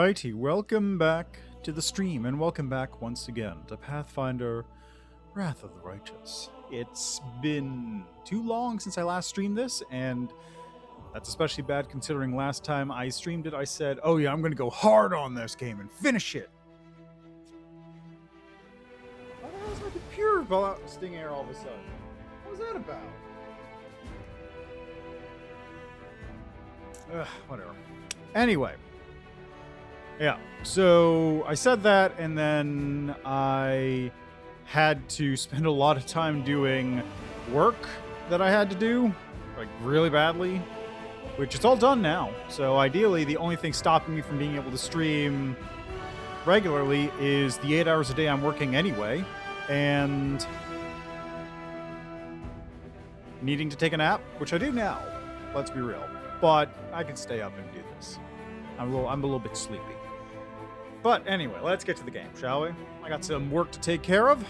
Alrighty, welcome back to the stream, and welcome back once again to Pathfinder Wrath of the Righteous. It's been too long since I last streamed this, and that's especially bad considering last time I streamed it, I said, oh yeah, I'm going to go hard on this game and finish it. Why the hell is my computer blasting air all of a sudden? What was that about? Whatever. Anyway. Yeah, so I said that, and then I had to spend a lot of time doing work that I had to do, like really badly, which it's all done now. So ideally, the only thing stopping me from being able to stream regularly is the 8 hours a day I'm working anyway, and needing to take a nap, which I do now, let's be real. But I can stay up and do this. I'm a little bit sleepy. But anyway, let's get to the game, shall we? I got some work to take care of.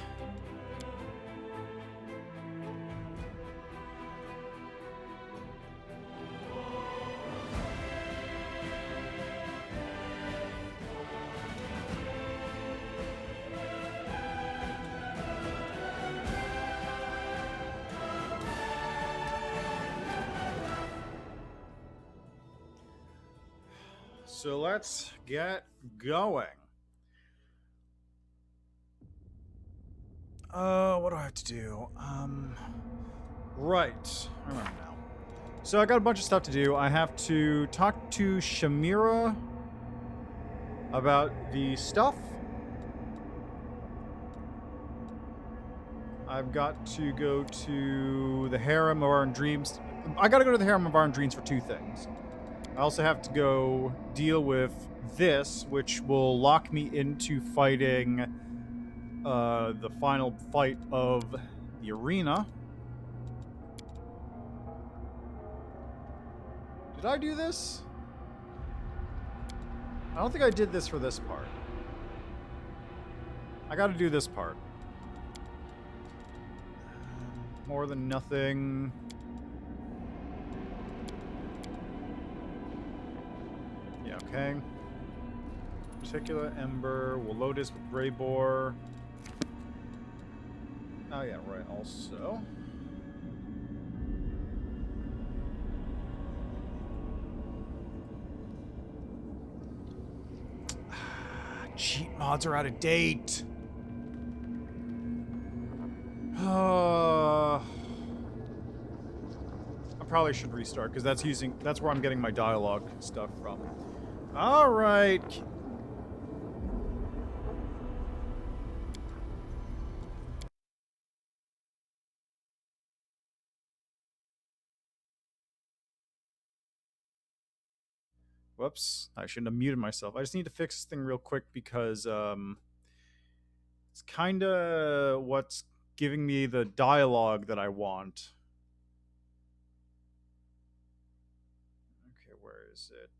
So let's get going. What do I have to do? Right. I remember now. So I got a bunch of stuff to do. I have to talk to Shamira about the stuff. I've got to go to the Harem of Arden Dreams. I gotta go to the Harem of Arden Dreams for two things. I also have to go deal with this, which will lock me into fighting the final fight of the arena. Did I do this? I don't think I did this for this part. I gotta do this part. More than nothing. Yeah, okay. Particular Ember. We'll load this with Grey Boar. Oh yeah, right, also. Cheat mods are out of date. I probably should restart because that's where I'm getting my dialogue stuff from. All right. Whoops, I shouldn't have muted myself. I just need to fix this thing real quick because it's kind of what's giving me the dialogue that I want. Okay, where is it?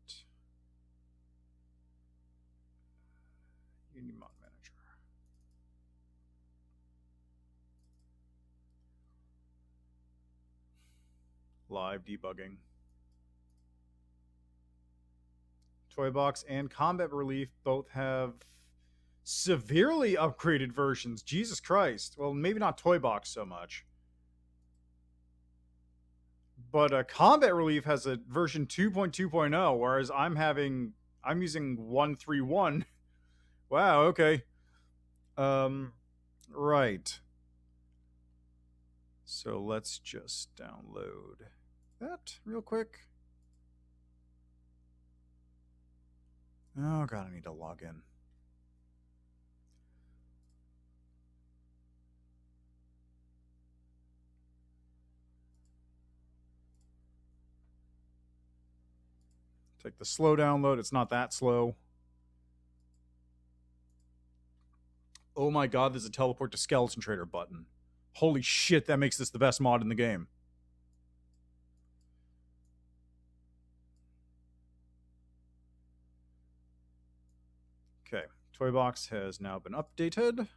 Unimod Manager. Live debugging. Toy Box and Combat Relief both have severely upgraded versions. Jesus Christ. Well, maybe not Toy Box so much. But Combat Relief has a version 2.2.0, whereas I'm using 1.3.1. Wow, okay. Right. So let's just download that real quick. Oh god, I need to log in. Take the slow download. It's not that slow. Oh my god, there's a teleport to Skeleton Trader button. Holy shit, that makes this the best mod in the game. Okay, Toy Box has now been updated.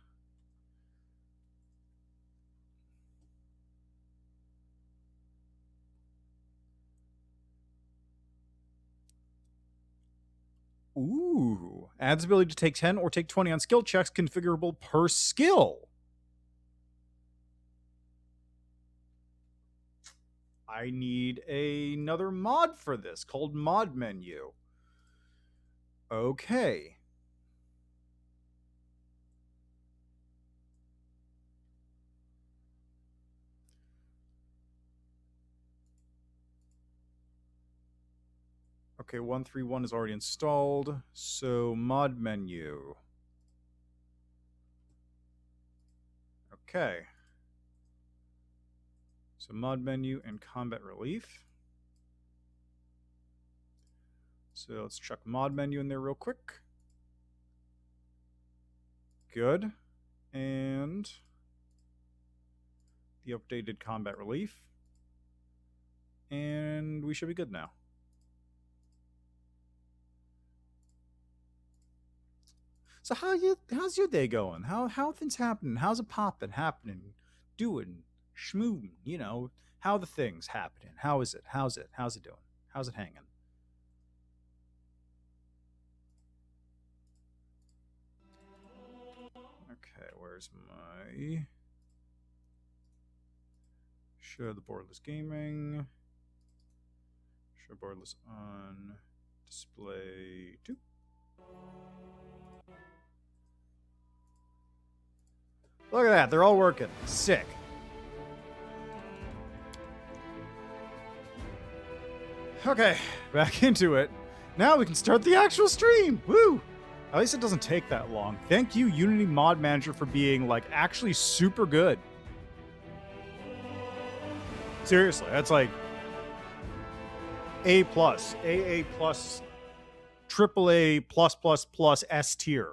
Ooh. Adds ability to take 10 or take 20 on skill checks configurable per skill. I need another mod for this called mod menu. Okay. Okay, 131 is already installed. So mod menu. Okay. So mod menu and combat relief. So let's chuck mod menu in there real quick. Good. And the updated combat relief. And we should be good now. So how's your day going? How things happening? How's it popping? Happening? Doing? Schmooving? You know, how the things happening? How is it? How's it? How's it doing? How's it hanging? Okay, where's my show the boardless gaming? Show boardless on display 2. Look at that, they're all working. Sick. Okay, back into it. Now we can start the actual stream. Woo! At least it doesn't take that long. Thank you, Unity Mod Manager, for being, like, actually super good. Seriously, that's like A+, AA+, AAA+++, S tier.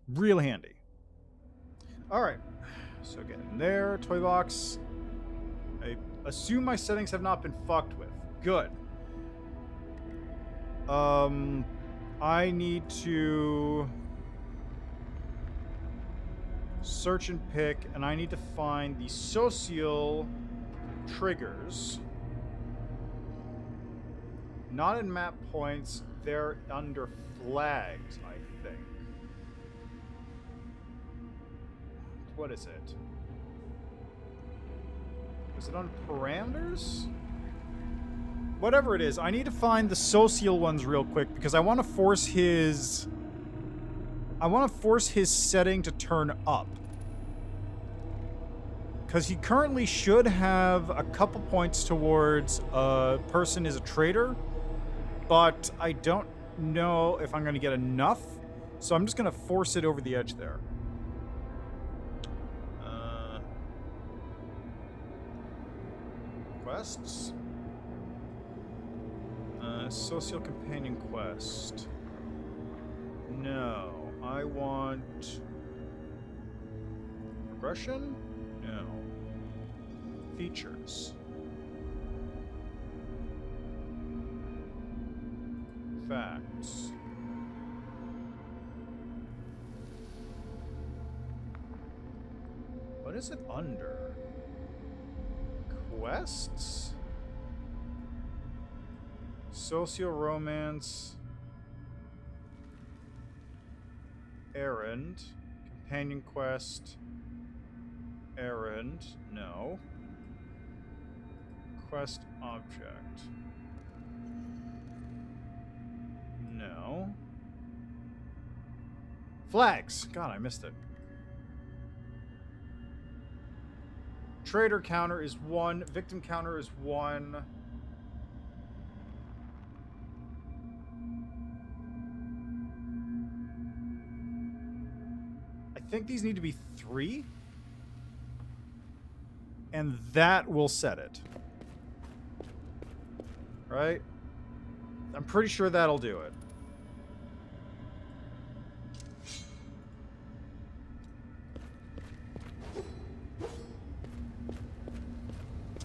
Real handy. All right, so get in there, toy box. I assume my settings have not been fucked with. Good. I need to search and pick, and I need to find the social triggers. Not in map points, they're under flags, I think. What is it? Is it on parameters? Whatever it is, I need to find the social ones real quick because I want to force his setting to turn up. Because he currently should have a couple points towards a person is a traitor, but I don't know if I'm going to get enough, so I'm just going to force it over the edge there. Quests. Social companion quest. No. I want... Progression? No. Features. Facts. What is it under? Quests? Socio-romance. Errand. Companion quest. Errand. No. Quest object. No. Flags! God, I missed it. Traitor counter is 1. Victim counter is 1. I think these need to be 3. And that will set it. Right? I'm pretty sure that'll do it.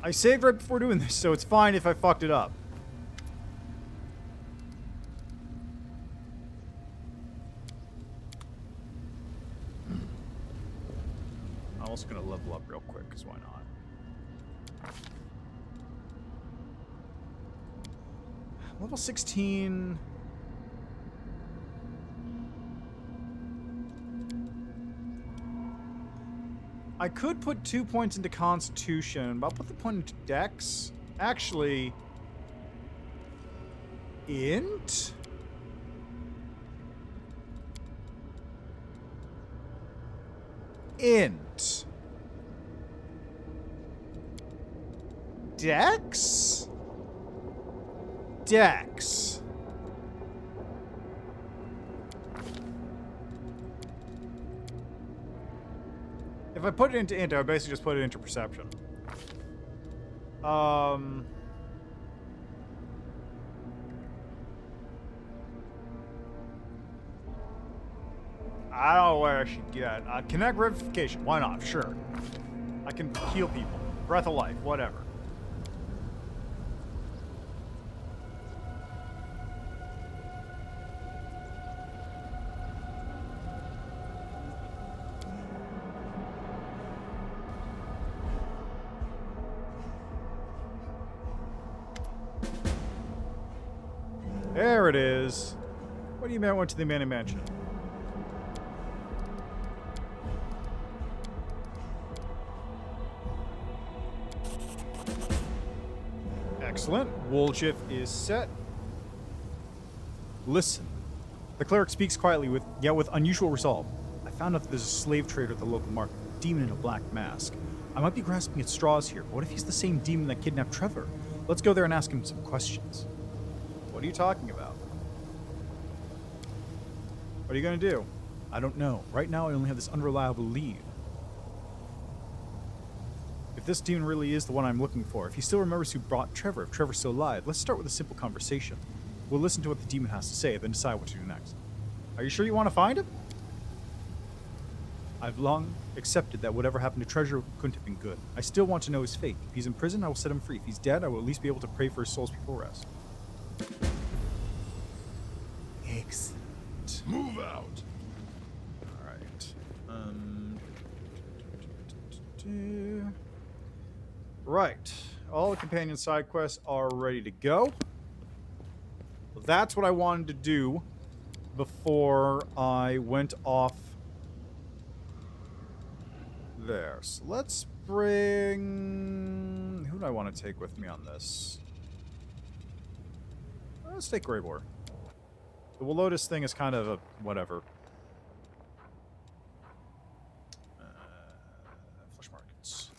I saved right before doing this, so it's fine if I fucked it up. I'm also going to level up real quick, because why not? Level 16... I could put 2 points into Constitution, but I'll put the point into Dex. Actually, Int? Int. Dex? Dex. If I put it into int, I would basically just put it into perception. I don't know where I should get. Connect Revivification. Why not? Sure. I can heal people. Breath of Life. Whatever. There it is. What do you mean I went to the Manor Mansion? Excellent. Woolchiff is set. Listen. The cleric speaks quietly, yet with unusual resolve. I found out that there's a slave trader at the local market, a demon in a black mask. I might be grasping at straws here, but what if he's the same demon that kidnapped Trevor? Let's go there and ask him some questions. What are you talking about? What are you going to do? I don't know. Right now, I only have this unreliable lead. If this demon really is the one I'm looking for, if he still remembers who brought Trevor, if Trevor's still alive, let's start with a simple conversation. We'll listen to what the demon has to say, then decide what to do next. Are you sure you want to find him? I've long accepted that whatever happened to Treasure couldn't have been good. I still want to know his fate. If he's in prison, I will set him free. If he's dead, I will at least be able to pray for his soul's peaceful rest. Excellent. Move out. Alright. Right. All the companion side quests are ready to go. That's what I wanted to do before I went off there. So let's bring... Who do I want to take with me on this? Let's take Greybor. The Lotus thing is kind of a whatever. Flesh markets.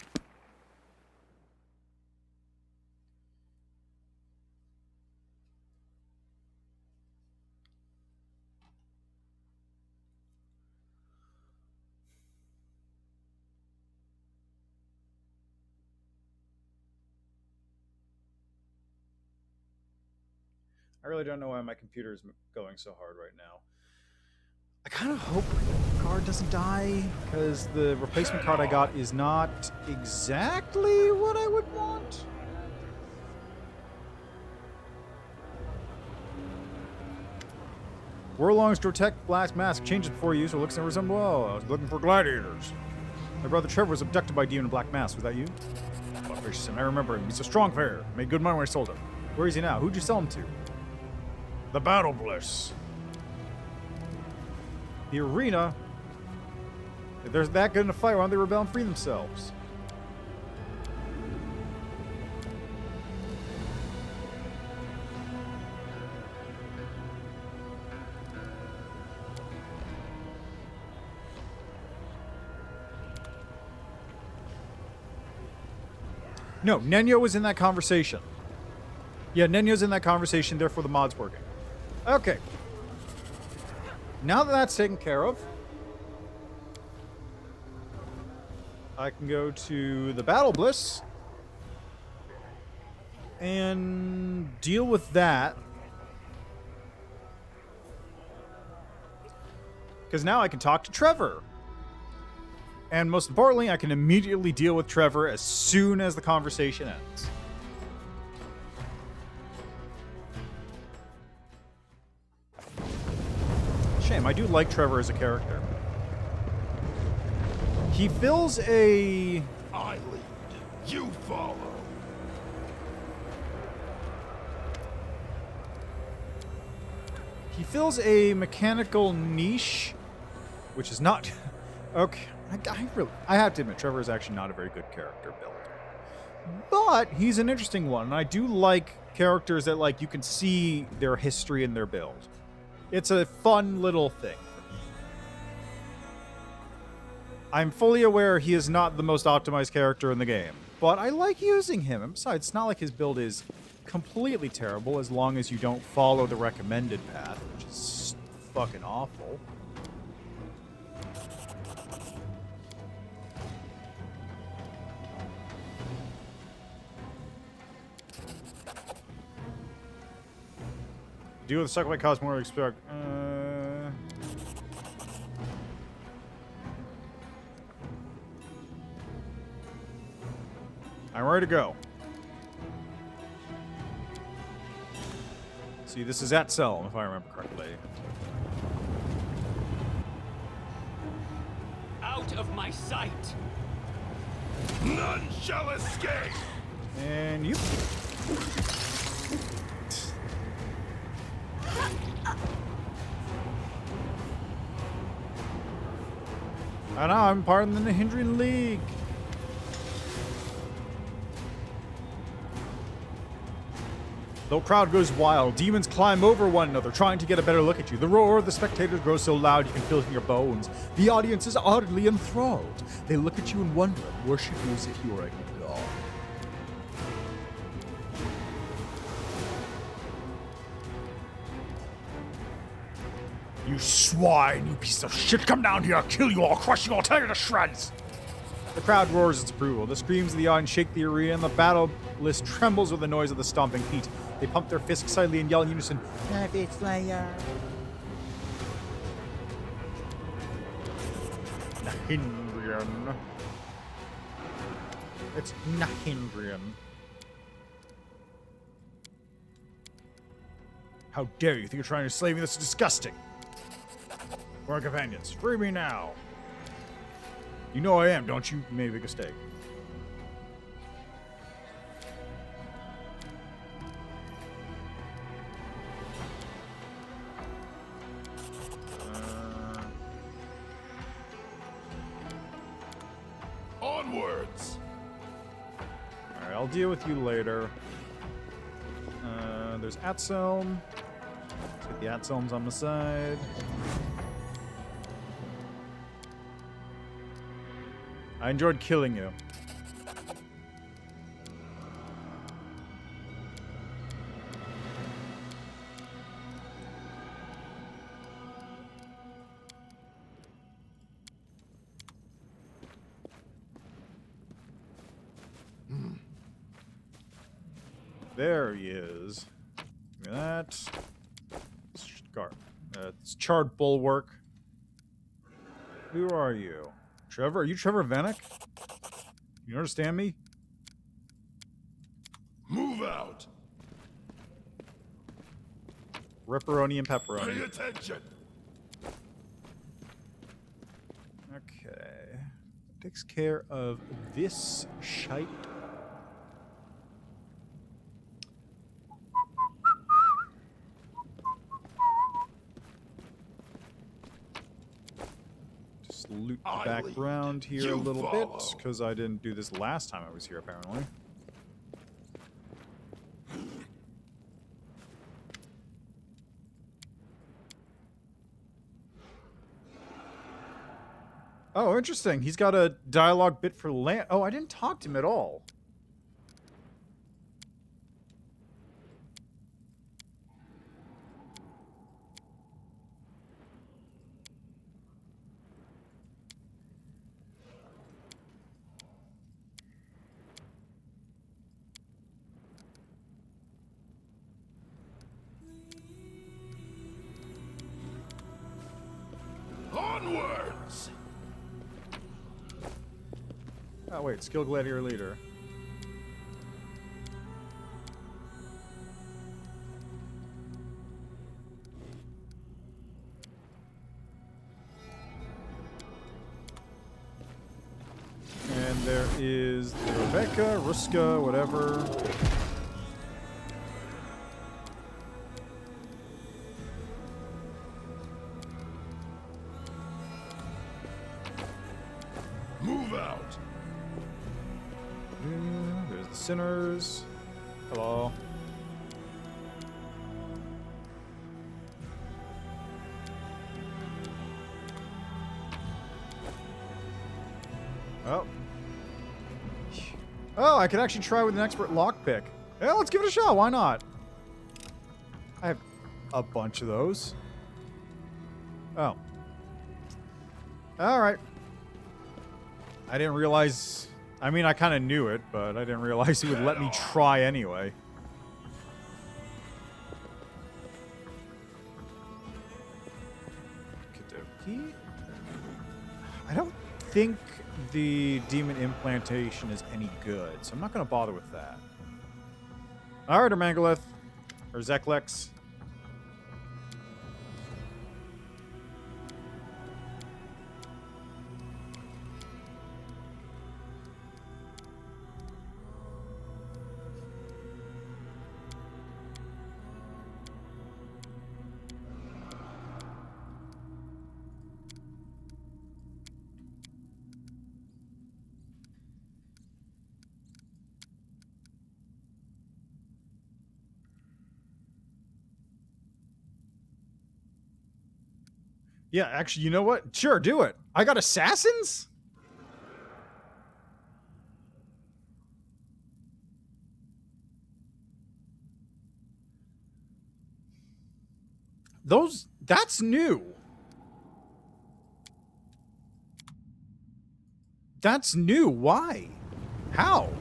I really don't know why my computer is going so hard right now. I kind of hope the card doesn't die, because the replacement card I got is not exactly what I would want. Warlong's Protect Black Mask changes before use or looks and resemble. Oh, I was looking for gladiators. My brother Trevor was abducted by a demon in Black Mask. Was that you? Oh, gracious, I remember him. He's a strong fare. Made good money when I sold him. Where is he now? Who'd you sell him to? The Battle Bliss. The arena. If there's that good in a fight, why don't they rebel and free themselves? No, Nenyo was in that conversation. Yeah, Nenyo's in that conversation, therefore the mod's working. Okay. Now that that's taken care of, I can go to the Battle Bliss and deal with that. Because now I can talk to Trevor. And most importantly, I can immediately deal with Trevor as soon as the conversation ends. Shame, I do like Trevor as a character. He fills a... I lead. You follow. He fills a mechanical niche, which is not Okay, I have to admit, Trevor is actually not a very good character build. But he's an interesting one, and I do like characters that, like, you can see their history in their build. It's a fun little thing. I'm fully aware he is not the most optimized character in the game, but I like using him. And besides, it's not like his build is completely terrible as long as you don't follow the recommended path, which is fucking awful. Deal with the succubite cost more to expect. I'm ready to go. See, this is at Selm, if I remember correctly. Out of my sight! None shall escape! And you. And now I'm part of the Hindran League. The crowd goes wild. Demons climb over one another, trying to get a better look at you. The roar of the spectators grows so loud you can feel it in your bones. The audience is utterly enthralled. They look at you in wonder and worship you as if you are a god. You swine, you piece of shit. Come down here, I'll kill you all, crush you all, tear you to shreds. The crowd roars its approval. The screams of the audience shake the arena, and the battle list trembles with the noise of the stomping feet. They pump their fists excitedly and yell in unison, Perfect Slayer. Nahindrian. It's Nahindrian. How dare you think you're trying to slave me? This is disgusting. For our companions, free me now. You know I am, don't you? You made a big mistake. Onwards! Alright, I'll deal with you later. There's Atselm. Let's get the Atselms on the side. I enjoyed killing you. There he is. Give me that. It's charred bulwark. Who are you? Trevor? Are you Trevor Vanek? You understand me? Move out! Ripperoni and Pay pepperoni. attention! Okay. Takes care of this shite. Just loot the I background lead, here a you little follow. bit, because I didn't do this last time I was here, apparently. Oh, interesting. He's got a dialogue bit for land. Oh, I didn't talk to him at all. Onwards! Oh, wait. Skill Gladiator Leader. And there is the Rebecca, Ruska, whatever. Move out. There's the sinners. Hello. Oh. Oh, I could actually try with an expert lockpick. Yeah, let's give it a shot. Why not? I have a bunch of those. Oh. All right. I didn't realize... I mean, I kind of knew it, but I didn't realize he would let me try anyway. Okie-dokie. I don't think the demon implantation is any good, so I'm not going to bother with that. All right, Ermangalith. Or Zeklex. Yeah, actually, you know what? Sure, do it. I got assassins? That's new. That's new. Why? How?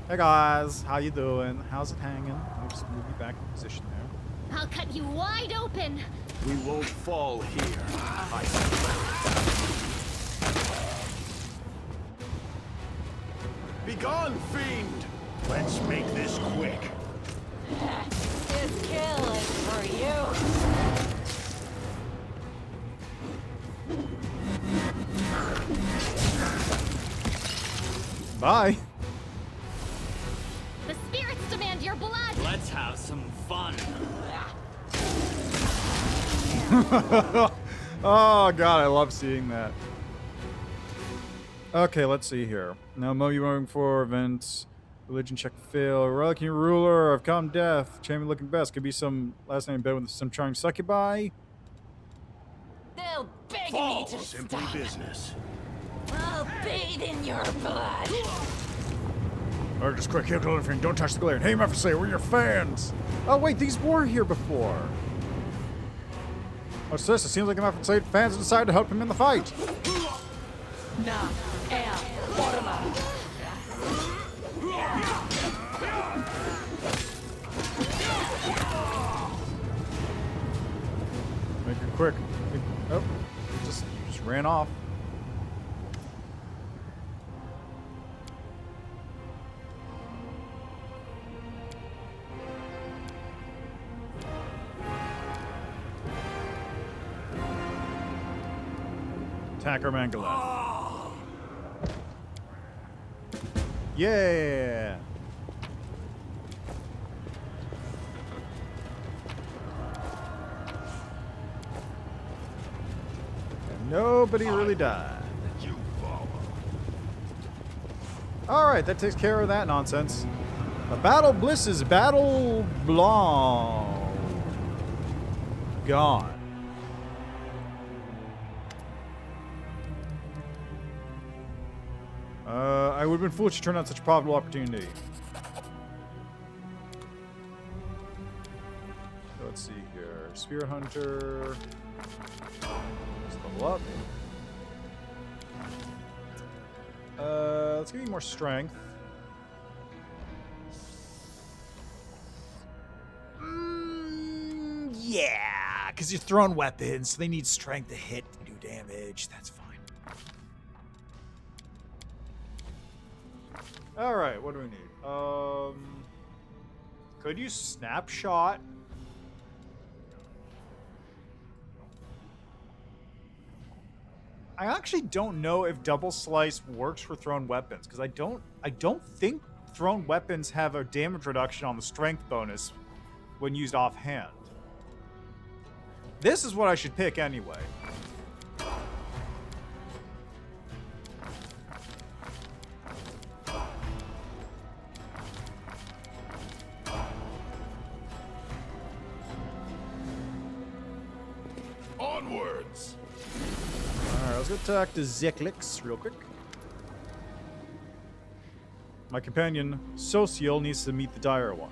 Hey guys, how you doing? How's it hanging? Let me just move you back in position there. I'll cut you wide open. We won't fall here. Begone, fiend! Let's make this quick. This kill is for you. Bye. The spirits demand your blood. Let's have some fun. Oh god, I love seeing that. Okay, let's see here. Now, Mo, you moving for events. Religion check fail. Relic ruler of calm death. Champion looking best. Could be some last name bed with some charming succubi. They'll beg Fall. me to Simply stop. business. I'll bathe in your blood. Or just quick, hit everything. Don't touch the glare. Hey, Mephisto, we're your fans. Oh wait, these were here before. What's this? It seems like the Mephisto fans decided to help him in the fight. Nah, forma. Make it quick. Oh, just ran off. Attacker Mangala. Yeah. And nobody really died. You follow. All right, that takes care of that nonsense. The Battle Bliss is Battle Blanc. Gone. I would have been foolish to turn down such a profitable opportunity. So let's see here. Spear Hunter. Let's level up. Let's give you more strength. Yeah, because you're throwing weapons, so they need strength to hit and do damage. That's fine. All right, what do we need? Could you snapshot? I actually don't know if double slice works for thrown weapons because I don't think thrown weapons have a damage reduction on the strength bonus when used offhand. This is what I should pick anyway. Onwards. Alright, let's go talk to Zeklix real quick. My companion, Social, needs to meet the Dire One.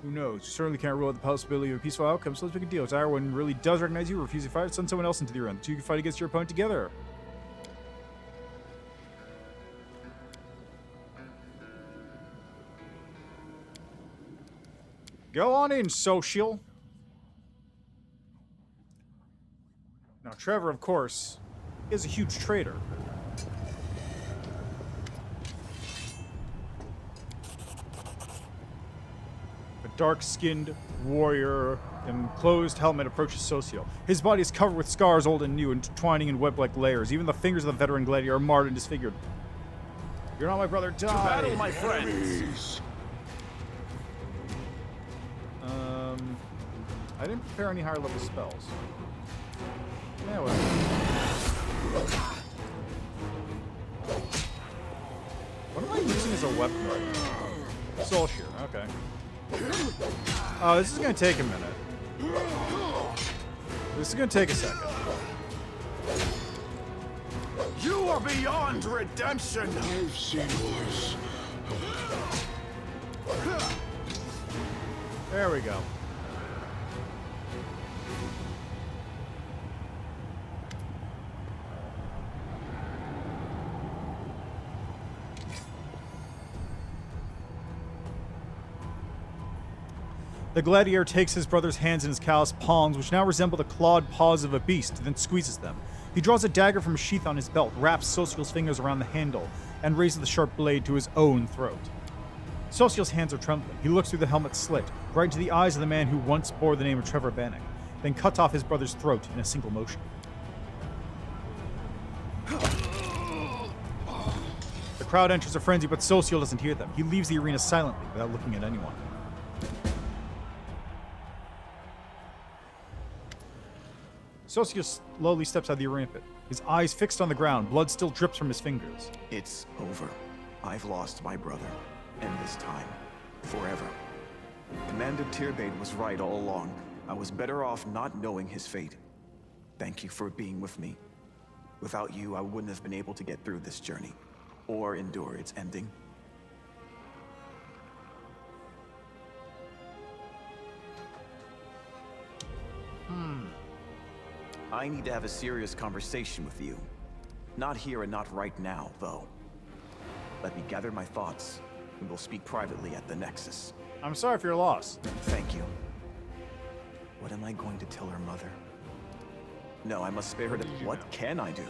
Who knows? You certainly can't rule out the possibility of a peaceful outcome, so let's make a deal. If Dire One really does recognize you, refuse to fight, send someone else into the arena. The two can fight against your opponent together. Go on in, Social. Now, Trevor, of course, is a huge traitor. A dark-skinned warrior in closed helmet approaches Socio. His body is covered with scars, old and new, intertwining in web-like layers. Even the fingers of the veteran gladiator are marred and disfigured. You're not my brother, die! To battle, my friends! I didn't prepare any higher level spells. Yeah, well. What am I using as a weapon right now? Soul Shear, okay. Oh, this is gonna take a minute. This is gonna take a second. You are beyond redemption! I've seen worse. There we go. The gladiator takes his brother's hands in his calloused palms, which now resemble the clawed paws of a beast, then squeezes them. He draws a dagger from a sheath on his belt, wraps Social's fingers around the handle, and raises the sharp blade to his own throat. Social's hands are trembling. He looks through the helmet's slit, right into the eyes of the man who once bore the name of Trevor Bannock, then cuts off his brother's throat in a single motion. The crowd enters a frenzy, but Social doesn't hear them. He leaves the arena silently, without looking at anyone. Socio slowly steps out of the arena pit, his eyes fixed on the ground. Blood still drips from his fingers. It's over. I've lost my brother, and this time, forever. Commander Tierbade was right all along. I was better off not knowing his fate. Thank you for being with me. Without you, I wouldn't have been able to get through this journey, or endure its ending. I need to have a serious conversation with you. Not here and not right now, though. Let me gather my thoughts, and we'll speak privately at the Nexus. I'm sorry for your loss. Thank you. What am I going to tell her mother? No, I must spare her. What can I do?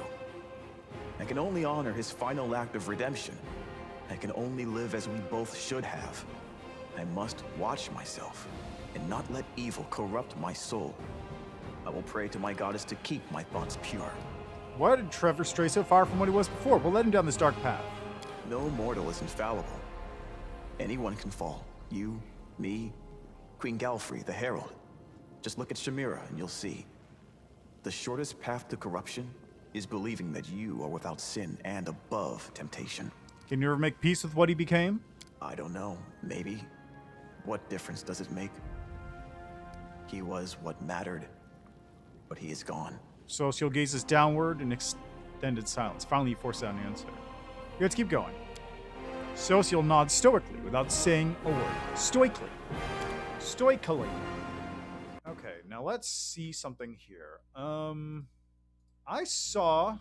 I can only honor his final act of redemption. I can only live as we both should have. I must watch myself, and not let evil corrupt my soul. I will pray to my goddess to keep my thoughts pure. Why did Trevor stray so far from what he was before? We'll let him down this dark path. No mortal is infallible. Anyone can fall. You, me, Queen Galfrey, the Herald. Just look at Shamira and you'll see. The shortest path to corruption is believing that you are without sin and above temptation. Can you ever make peace with what he became? I don't know. Maybe. What difference does it make? He was what mattered, but he is gone. Socio gazes downward in extended silence. Finally, he forces out an answer. Let's keep going. Socio nods stoically without saying a word. Stoically. Stoically. Okay, now let's see something here. I saw...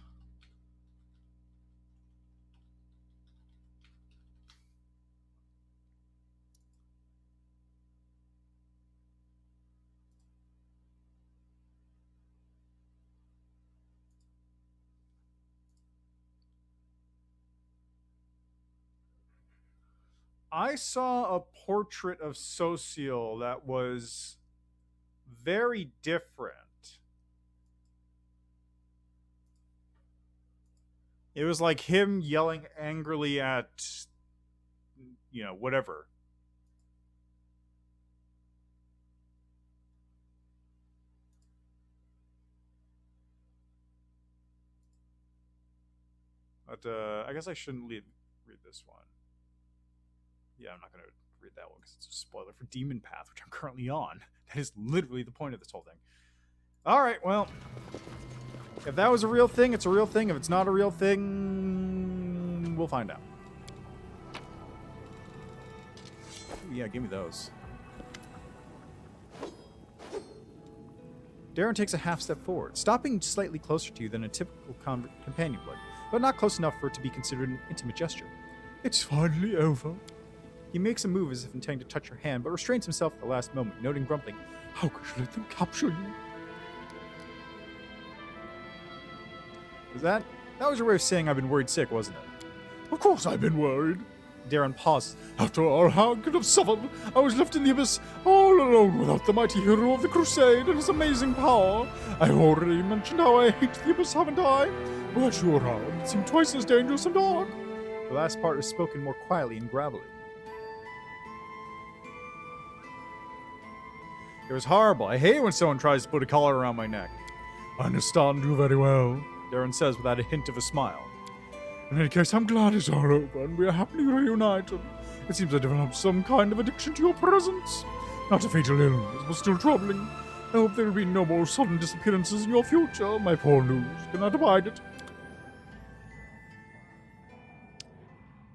I saw a portrait of Social that was very different. It was like him yelling angrily at, you know, whatever. But I guess I shouldn't read this one. Yeah, I'm not going to read that one because it's a spoiler for Demon Path, which I'm currently on. That is literally the point of this whole thing. All right, well, if that was a real thing, it's a real thing. If it's not a real thing, we'll find out. Ooh, yeah, give me those. Darren takes a half step forward, stopping slightly closer to you than a typical companion would, but not close enough for it to be considered an intimate gesture. It's finally over. He makes a move as if intending to touch your hand, but restrains himself at the last moment, noting grumbling, "How could you let them capture you?" That was your way of saying I've been worried sick, wasn't it? Of course I've been worried. Darren pauses. After all I could have suffered, I was left in the abyss all alone without the mighty hero of the crusade and his amazing power. I've already mentioned how I hate the abyss, haven't I? But you're right, it seemed twice as dangerous and dark. The last part is spoken more quietly and gravelly. It was horrible. I hate when someone tries to put a collar around my neck. I understand you very well, Darren says without a hint of a smile. In any case, I'm glad it's all over and we are happily reunited. It seems I developed some kind of addiction to your presence. Not a fatal illness, but still troubling. I hope there will be no more sudden disappearances in your future. My poor news cannot abide it.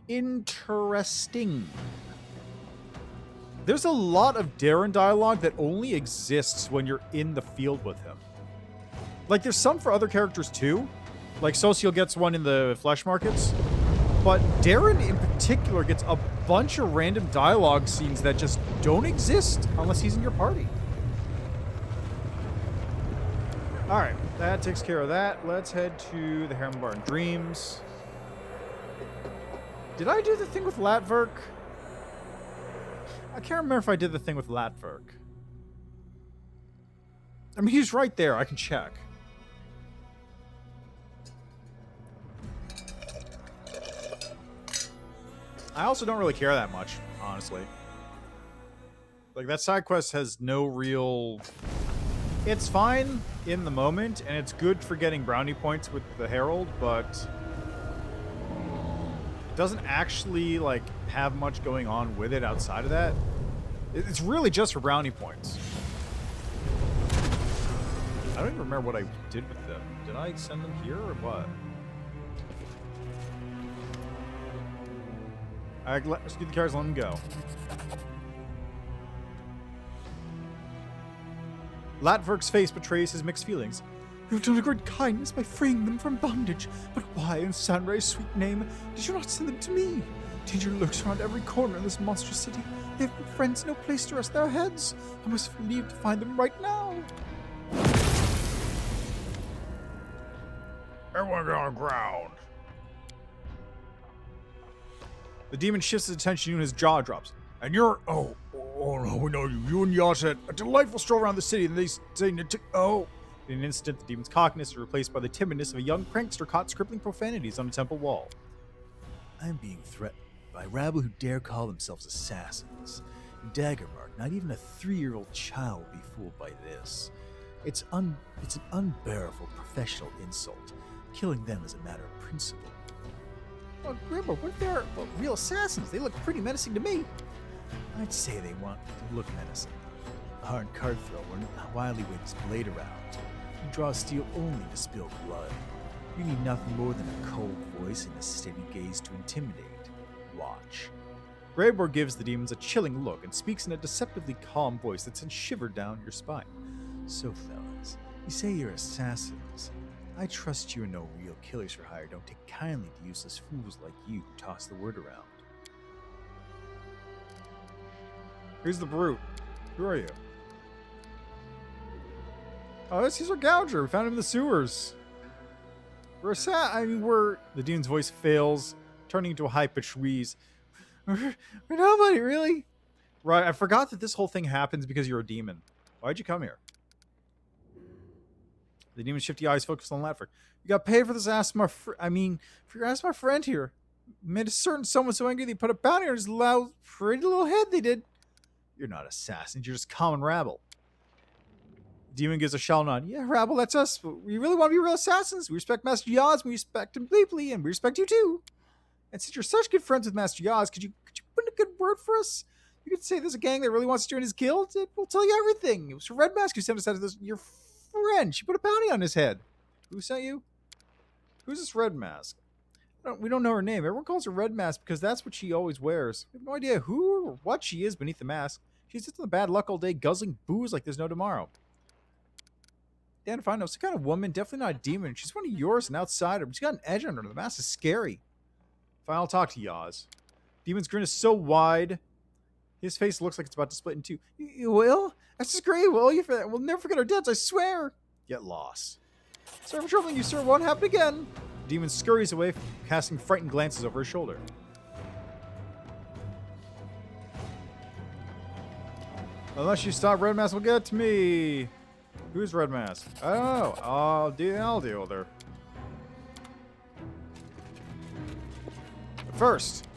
Interesting. There's a lot of Darren dialogue that only exists when you're in the field with him. Like, there's some for other characters too. Like, Social gets one in the flesh markets. But Darren in particular gets a bunch of random dialogue scenes that just don't exist unless he's in your party. Alright, that takes care of that. Let's head to the Harem Bar in Dreams. Did I do the thing with Latverk? I can't remember if I did the thing with Latverk. I mean, he's right there. I can check. I also don't really care that much, honestly. Like, that side quest has no real... It's fine in the moment, and it's good for getting brownie points with the Herald, but... it doesn't actually, like, have much going on with it outside of that. It's really just for brownie points. I don't even remember what I did with them. Did I send them here, or what? Alright, let's do the cards, let them go. Latverk's face betrays his mixed feelings. You've done a great kindness by freeing them from bondage, but why, in Sanray's sweet name, did you not send them to me? Danger lurks around every corner in this monstrous city. They have no friends, no place to rest their heads. I must leave to find them right now. Everyone on the ground. The demon shifts his attention to you and his jaw drops. And you're... Oh no, we know you. You and Yash had a delightful stroll around the city, and they say... Oh... In an instant, the demon's cockiness is replaced by the timidness of a young prankster caught scribbling profanities on a temple wall. I am being threatened by rabble who dare call themselves assassins. Daggermark, not even a 3-year-old child will be fooled by this. It's an unbearable professional insult. Killing them is a matter of principle. Well, Grandma, weren't there real assassins? They look pretty menacing to me. I'd say they want to look menacing. A hard card thrower wildly wave his blade around. You draw steel only to spill blood. You need nothing more than a cold voice and a steady gaze to intimidate. Watch. Greyboar gives the demons a chilling look and speaks in a deceptively calm voice that sends shiver down your spine. So, fellas, you say you're assassins. I trust you are no real killers for hire. Don't take kindly to useless fools like you who toss the word around. Who's the brute? Who are you? Oh, this is our Gouger. We found him in the sewers. We're the demon's voice fails, turning into a high-pitched wheeze. We're nobody, really. Right, I forgot that this whole thing happens because you're a demon. Why'd you come here? The demon's shifty eyes focus on Latford. You got paid for this ass, my friend here. Made a certain someone so angry they put a bounty on his loud, pretty little head, they did. You're not assassins, you're just common rabble. Demon gives a shallow nod. Yeah, rabble, that's us. We really want to be real assassins. We respect Master Yaz, we respect him deeply, and we respect you too. And since you're such good friends with Master Yaz, could you put in a good word for us? You could say there's a gang that really wants to join his guild. It will tell you everything. It was Red Mask who sent us out to this. Your friend. She put a bounty on his head. Who sent you? Who's this Red Mask? We don't know her name. Everyone calls her Red Mask because that's what she always wears. We have no idea who or what she is beneath the mask. She sits in the bad luck all day, guzzling booze like there's no tomorrow. Dan, if I know, some kind of woman, definitely not a demon. She's one of yours, an outsider, but she's got an edge on her. The mask is scary. Fine, I'll talk to Yaz. Demon's grin is so wide. His face looks like it's about to split in two. You will? That's just great. Will you for that? We'll never forget our debts, I swear. Get lost. Sorry for troubling you, sir. Won't happen again. The demon scurries away, casting frightened glances over his shoulder. Unless you stop, Red Mask will get to me. Who's Red Mask? I don't know. I'll deal with her. But first,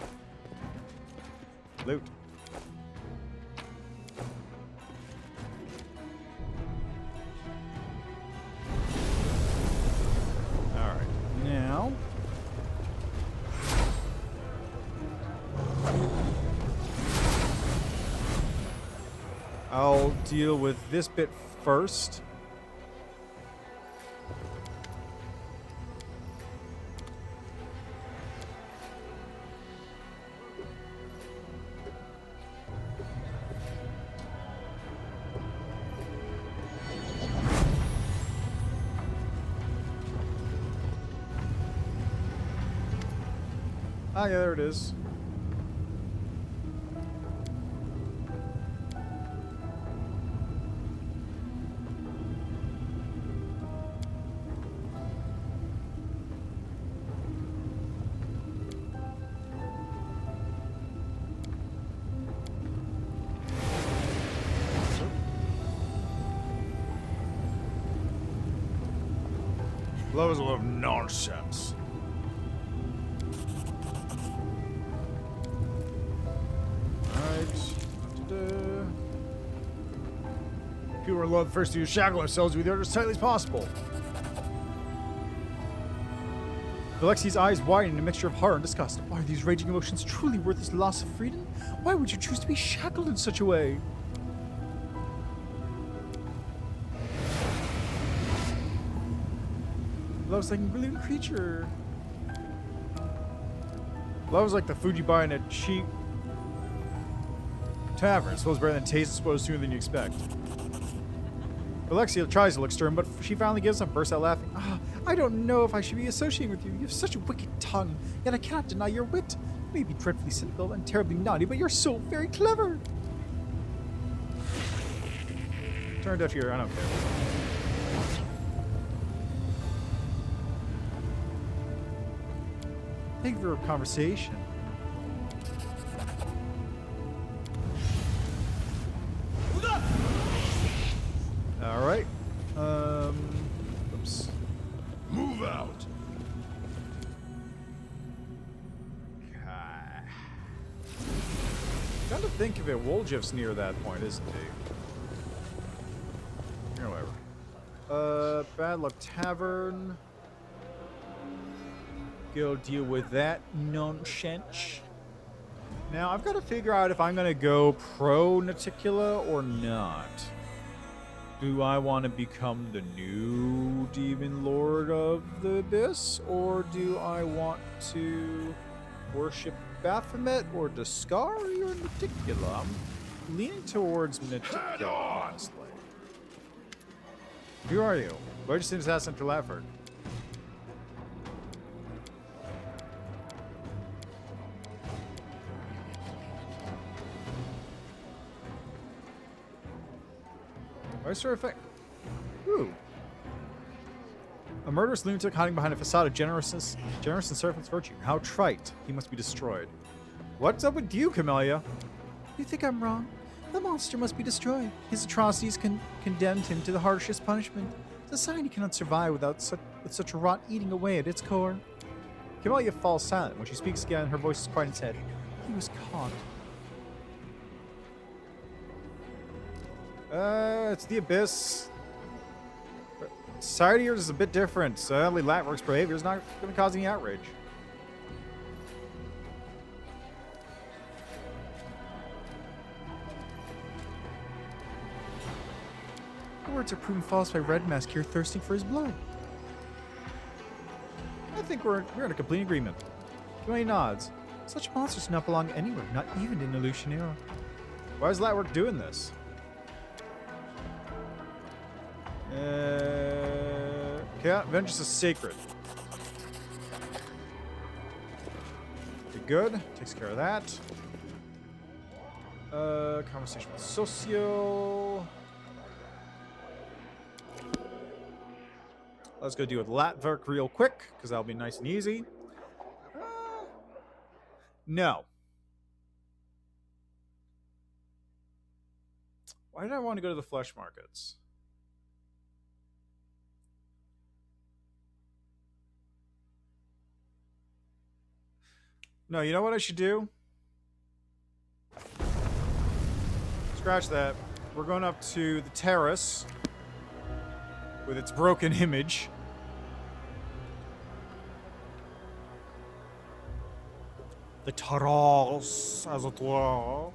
loot. Alright, now I'll deal with this bit first. Ah, yeah, there it is. Love is a lot of nonsense. People are allowed first to shackle ourselves with you as tightly as possible. Alexi's eyes widen in a mixture of horror and disgust. Are these raging emotions truly worth this loss of freedom? Why would you choose to be shackled in such a way? Love's like a living creature. Love is like the food you buy in a cheap tavern. It smells better than taste, explodes sooner than you expect. Alexia tries to look stern, but she finally gives up, bursts out laughing. I don't know if I should be associating with you. You have such a wicked tongue, yet I cannot deny your wit. You may be dreadfully cynical and terribly naughty, but you're so very clever. Turn deaf ear, I don't care. Thank you for your conversation. All right. Oops. Move out. Trying to think if it Woljif's near that point, isn't he? Whatever. Bad Luck Tavern. Go deal with that nonsense. Now I've got to figure out if I'm gonna go pro Naticula or not. Do I want to become the new Demon Lord of the Abyss, or do I want to worship Baphomet or Dascari or Naticula? I'm leaning towards Naticula, honestly. Who are you? Why did you send assassin to Lafford? I sort of think. Ooh. A murderous lunatic hiding behind a facade of generous and servant's virtue. How trite. He must be destroyed. What's up with you, Camellia? You think I'm wrong? The monster must be destroyed. His atrocities condemned him to the harshest punishment. Society cannot survive with such a rot eating away at its core. Camellia falls silent. When she speaks again, her voice is quite intense. He was caught. It's the Abyss. Society here is a bit different. Sadly, Latwork's behavior is not going to cause any outrage. words are proven false by Red Mask here thirsting for his blood. I think we're in a complete agreement. Kimani nods. Such monsters do not belong anywhere, not even in Illusionera. Why is Latwork doing this? Okay, vengeance is sacred. Okay, good. Takes care of that. Conversation with Socio. Let's go deal with Latwork real quick, because that'll be nice and easy. No. Why did I want to go to the flesh markets? No, you know what I should do? Scratch that. We're going up to the terrace with its broken image. The terrace, as it were.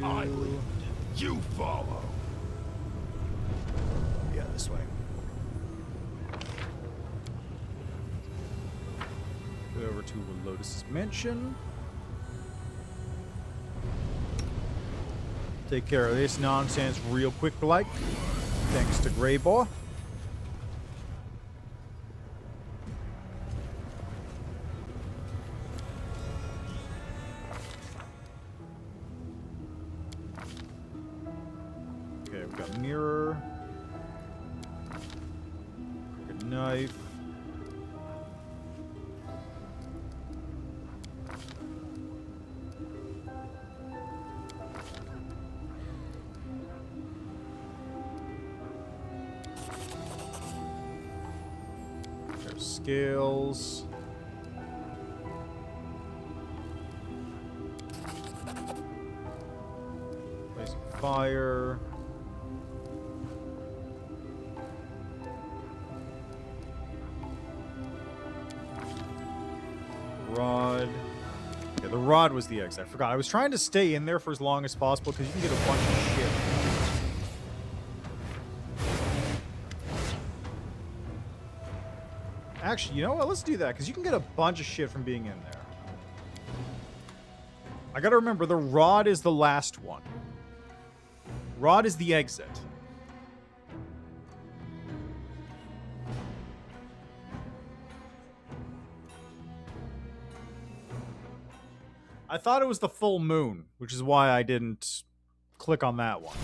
Island, you follow. Yeah, this way. Go over to Lotus's mansion. Take care of this nonsense real quick, like. Thanks to Grey Boy. Mirror. Crooked knife. There's scales. Blazing fire. Rod. Yeah, the rod was the exit. I forgot. I was trying to stay in there for as long as possible because you can get a bunch of shit. Actually, you know what? Let's do that because you can get a bunch of shit from being in there. I gotta remember, the rod is the last one. Rod is the exit. I thought it was the full moon, which is why I didn't click on that one.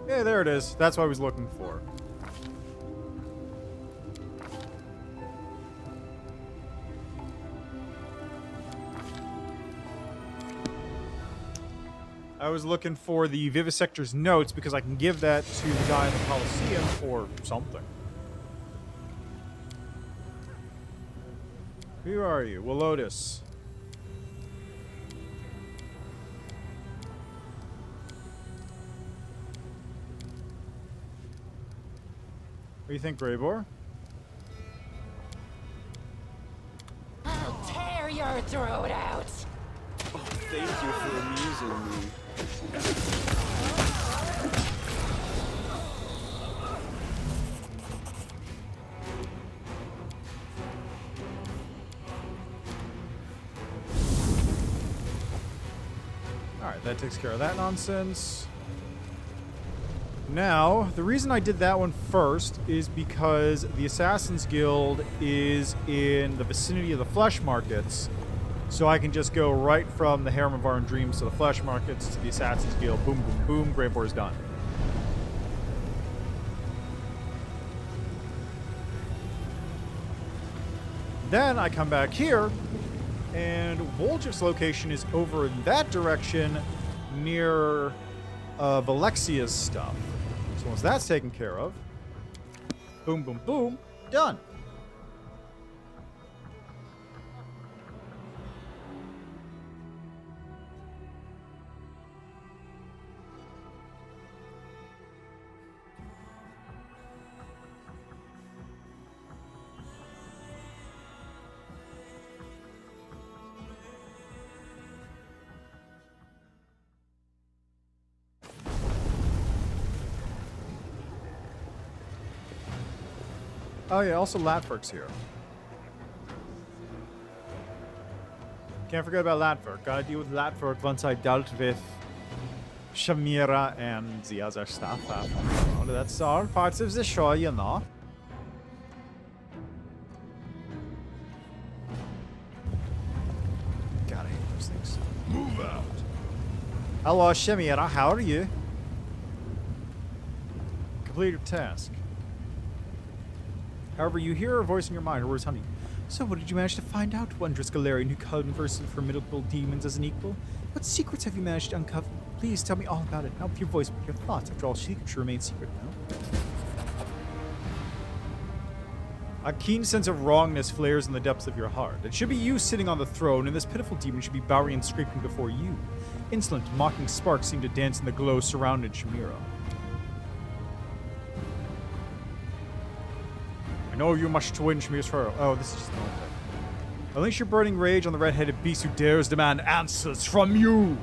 Yeah, there it is. That's what I was looking for. I was looking for the Vivisector's notes because I can give that to the guy in the Coliseum or something. Who are you? Well, Lotus. What do you think, Greybor? I'll tear your throat out. Oh, thank you for amusing me. Alright, that takes care of that nonsense. Now, the reason I did that one first is because the Assassin's Guild is in the vicinity of the flesh markets, so I can just go right from the Harem of Iron Dreams to the flesh markets to the Assassin's Guild. Boom, boom, boom. Grave War is done. Then I come back here, and Woljif's location is over in that direction near Valexia's stuff. So once that's taken care of, boom, boom, boom, done. Oh yeah, also Latverk's here. Can't forget about Latverk. Gotta deal with Latverk once I dealt with Shamira and the other stuff. Well, that's all parts of the show, you know. Gotta hate those things. Move out. Hello, Shamira. How are you? Complete your task. However, you hear a voice in your mind, or where's Honey? So what did you manage to find out, wondrous Galarian who converses with formidable demons as an equal? What secrets have you managed to uncover? Please tell me all about it. Not with your voice, but your thoughts. After all, secrets should remain secret, no? A keen sense of wrongness flares in the depths of your heart. It should be you sitting on the throne, and this pitiful demon should be bowing and scraping before you. Insolent, mocking sparks seem to dance in the glow surrounding Shamira. I know you much to win Shamira's furrow. Oh, this is just the one thing. Unleash your burning rage on the red-headed beast who dares demand answers from you.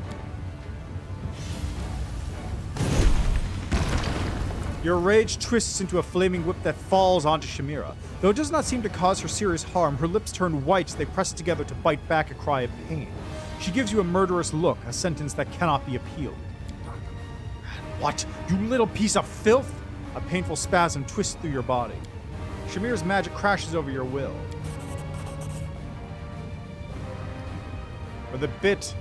Your rage twists into a flaming whip that falls onto Shamira. Though it does not seem to cause her serious harm, her lips turn white as they press together to bite back a cry of pain. She gives you a murderous look, a sentence that cannot be appealed. What? You little piece of filth? A painful spasm twists through your body. Shamira's magic crashes over your will. With a bit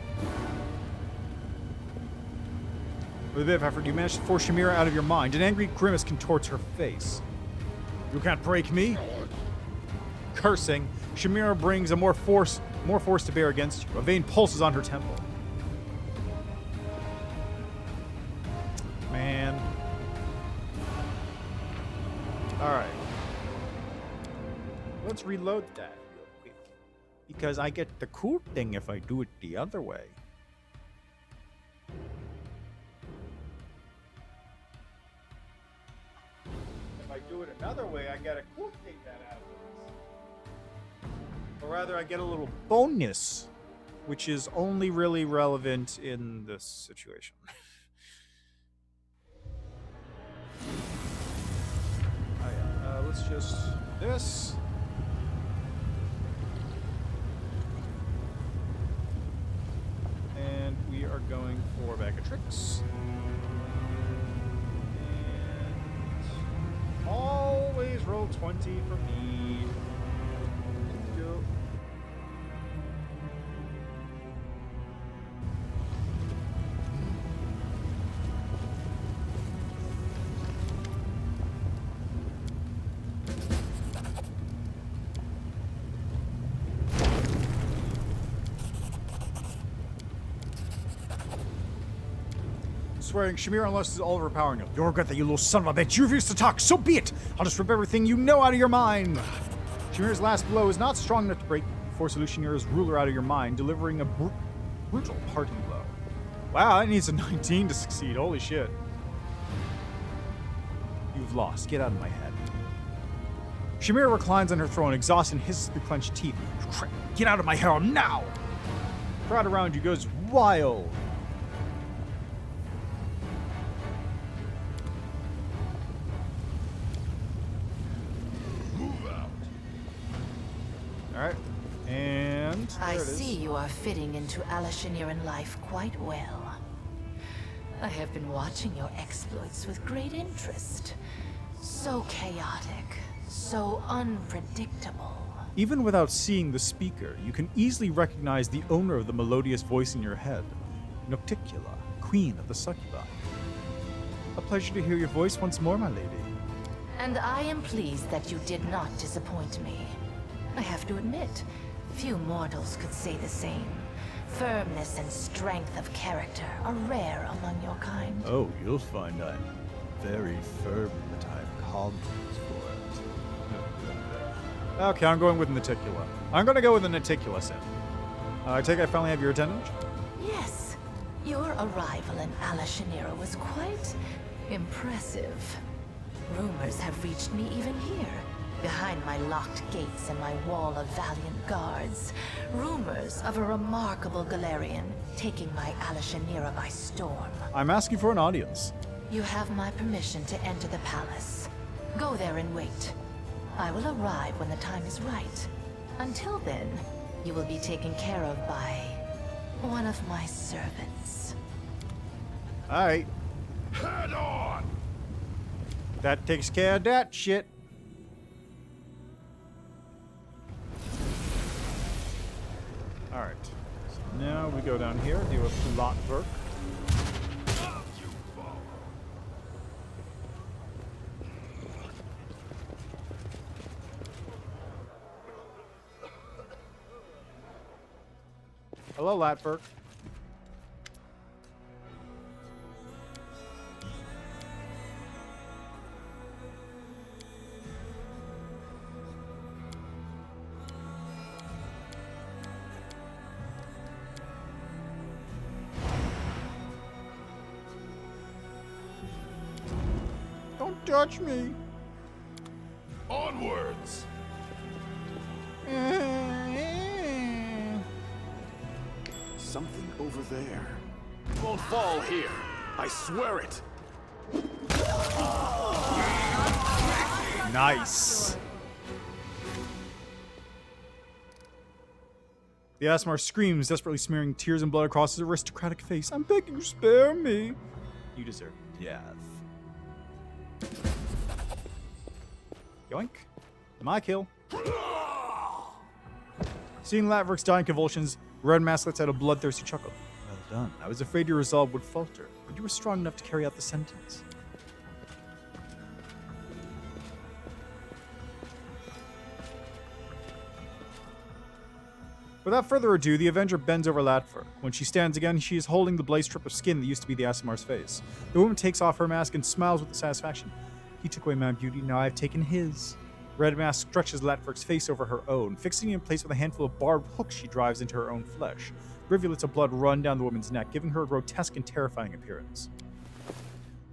of effort, you manage to force Shamira out of your mind. An angry grimace contorts her face. You can't break me. Cursing, Shamira brings a more force to bear against you. A vein pulses on her temple. Man. Alright. Let's reload that real quick. Because I get the cool thing if I do it the other way. If I do it another way, I get a cool thing that happens. Or rather, I get a little bonus, which is only really relevant in this situation. Let's just do this. And we are going for bag of tricks. And always roll 20 for me. Go. Swearing, Shamira unless it's all overpowering you. You'll regret that, you little son of a bitch. You refuse to talk, so be it. I'll just rip everything you know out of your mind. Shamira's last blow is not strong enough to break Force Shamira's ruler out of your mind, delivering a brutal parting blow. Wow, that needs a 19 to succeed. Holy shit. You've lost. Get out of my head. Shamira reclines on her throne, exhausted, and hisses through clenched teeth. Get out of my harem now! The crowd around you goes wild. Alright, and I there it is. see you are fitting into Alashiniran life quite well. I have been watching your exploits with great interest. So chaotic, so unpredictable. Even without seeing the speaker, you can easily recognize the owner of the melodious voice in your head, Nocticula, Queen of the Succubi. A pleasure to hear your voice once more, my lady. And I am pleased that you did not disappoint me. I have to admit, few mortals could say the same. Firmness and strength of character are rare among your kind. Oh, you'll find I'm very firm in the time calm for it. Okay, I'm going with Naticula. I'm going to go with the Naticula sim. I take it I finally have your attendance? Yes, your arrival in Ala Shanira was quite impressive. Rumors have reached me even here, behind my locked gates and my wall of valiant guards. Rumors of a remarkable Galarian taking my Ala Shanira by storm. I'm asking for an audience. You have my permission to enter the palace. Go there and wait. I will arrive when the time is right. Until then, you will be taken care of by one of my servants. All right. Head on! That takes care of that shit. All right. So now we go down here, deal with Lotberg. You follow. Hello, Latberg. Don't touch me. Onwards! Something over there. Won't fall here. I swear it. Nice. The Asmar screams, desperately smearing tears and blood across his aristocratic face. I'm begging you, spare me. You deserve death. Yoink. My kill. Seeing Latverk's dying convulsions, Red Mask lets out a bloodthirsty chuckle. Well done. I was afraid your resolve would falter, but you were strong enough to carry out the sentence. Without further ado, the Avenger bends over Latver. When she stands again, she is holding the blade strip of skin that used to be the Asimar's face. The woman takes off her mask and smiles with satisfaction. He took away my beauty, now I've taken his. Red Mask stretches Latverk's face over her own, fixing it in place with a handful of barbed hooks she drives into her own flesh. Rivulets of blood run down the woman's neck, giving her a grotesque and terrifying appearance.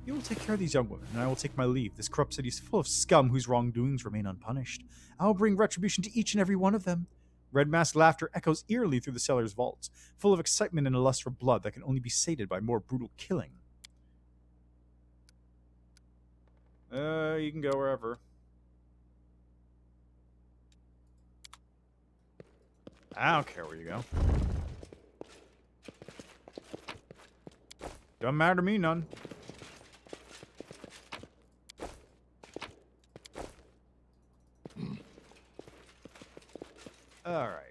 You will take care of these young women, and I will take my leave. This corrupt city is full of scum whose wrongdoings remain unpunished. I will bring retribution to each and every one of them. Red Mask's laughter echoes eerily through the cellar's vaults, full of excitement and a lust for blood that can only be sated by more brutal killing. You can go wherever. I don't care where you go. Doesn't matter to me none. All right.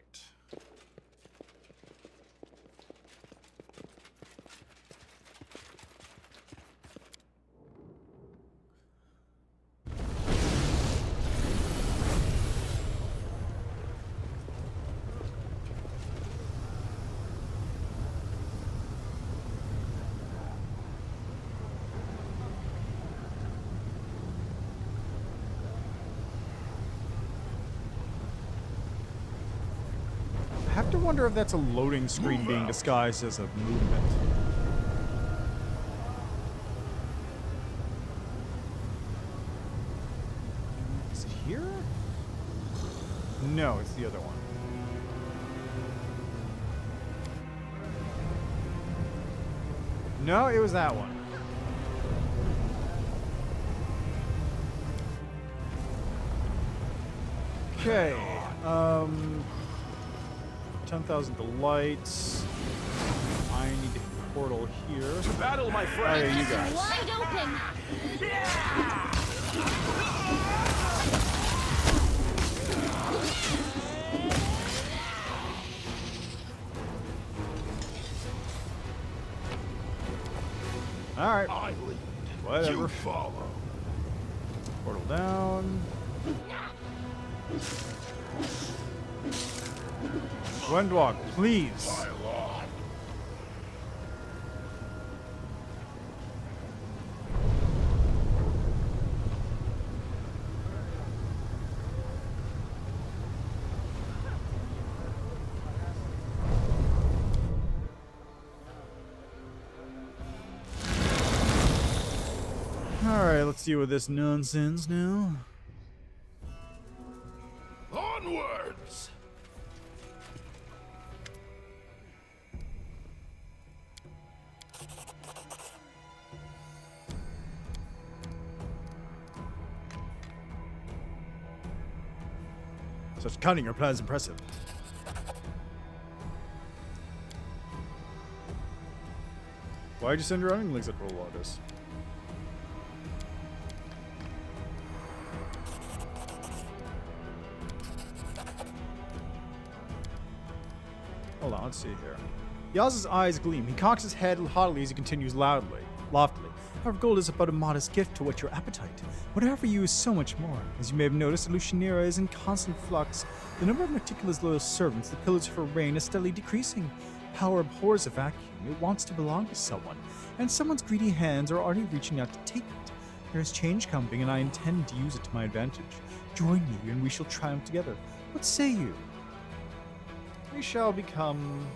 I have to wonder if that's a loading screen being disguised as a movement. Is it here? No, it's the other one. No, it was that one. Okay. 10,000 delights. I need to portal here. To battle, my Oh, friend! yeah, you guys. Wide open. Alright. I lead. Whatever. You follow. Portal down. Windwalk, please. Pile on. Alright, let's deal with this nonsense now. Onwards! Such cunning, your plan is impressive. Why'd you send your underlings at roll this? Hold on, let's see here. Yaz's eyes gleam. He cocks his head haughtily as he continues loftily. Our gold is but a modest gift to whet your appetite. Whatever you is so much more. As you may have noticed, Lucianera is in constant flux. The number of meticulous loyal servants, the pillars of her reign, is steadily decreasing. Power abhors a vacuum. It wants to belong to someone. And someone's greedy hands are already reaching out to take it. There is change coming, and I intend to use it to my advantage. Join me, and we shall triumph together. What say you? We shall become...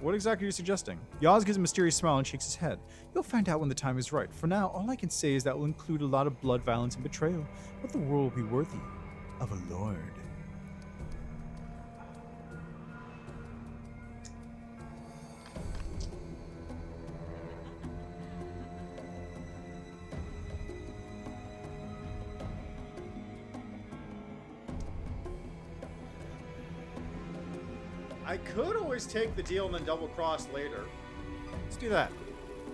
What exactly are you suggesting? Yaz gives a mysterious smile and shakes his head. You'll find out when the time is right. For now, all I can say is that will include a lot of blood, violence, and betrayal. But the world will be worthy of a lord. I could always take the deal and then double cross later. Let's do that.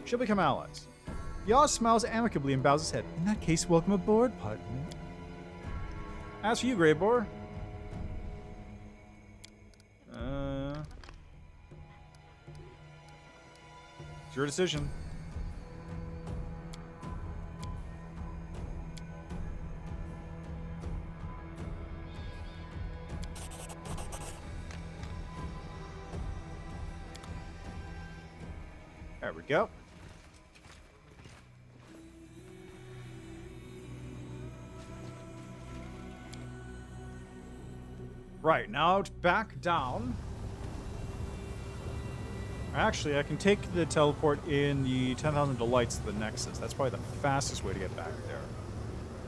She'll become allies. Yaz smiles amicably and bows his head. In that case, welcome aboard, partner. As for you, Greybor. It's your decision. There we go. Right, now back down. Actually, I can take the teleport in the 10,000 Delights to the Nexus. That's probably the fastest way to get back there.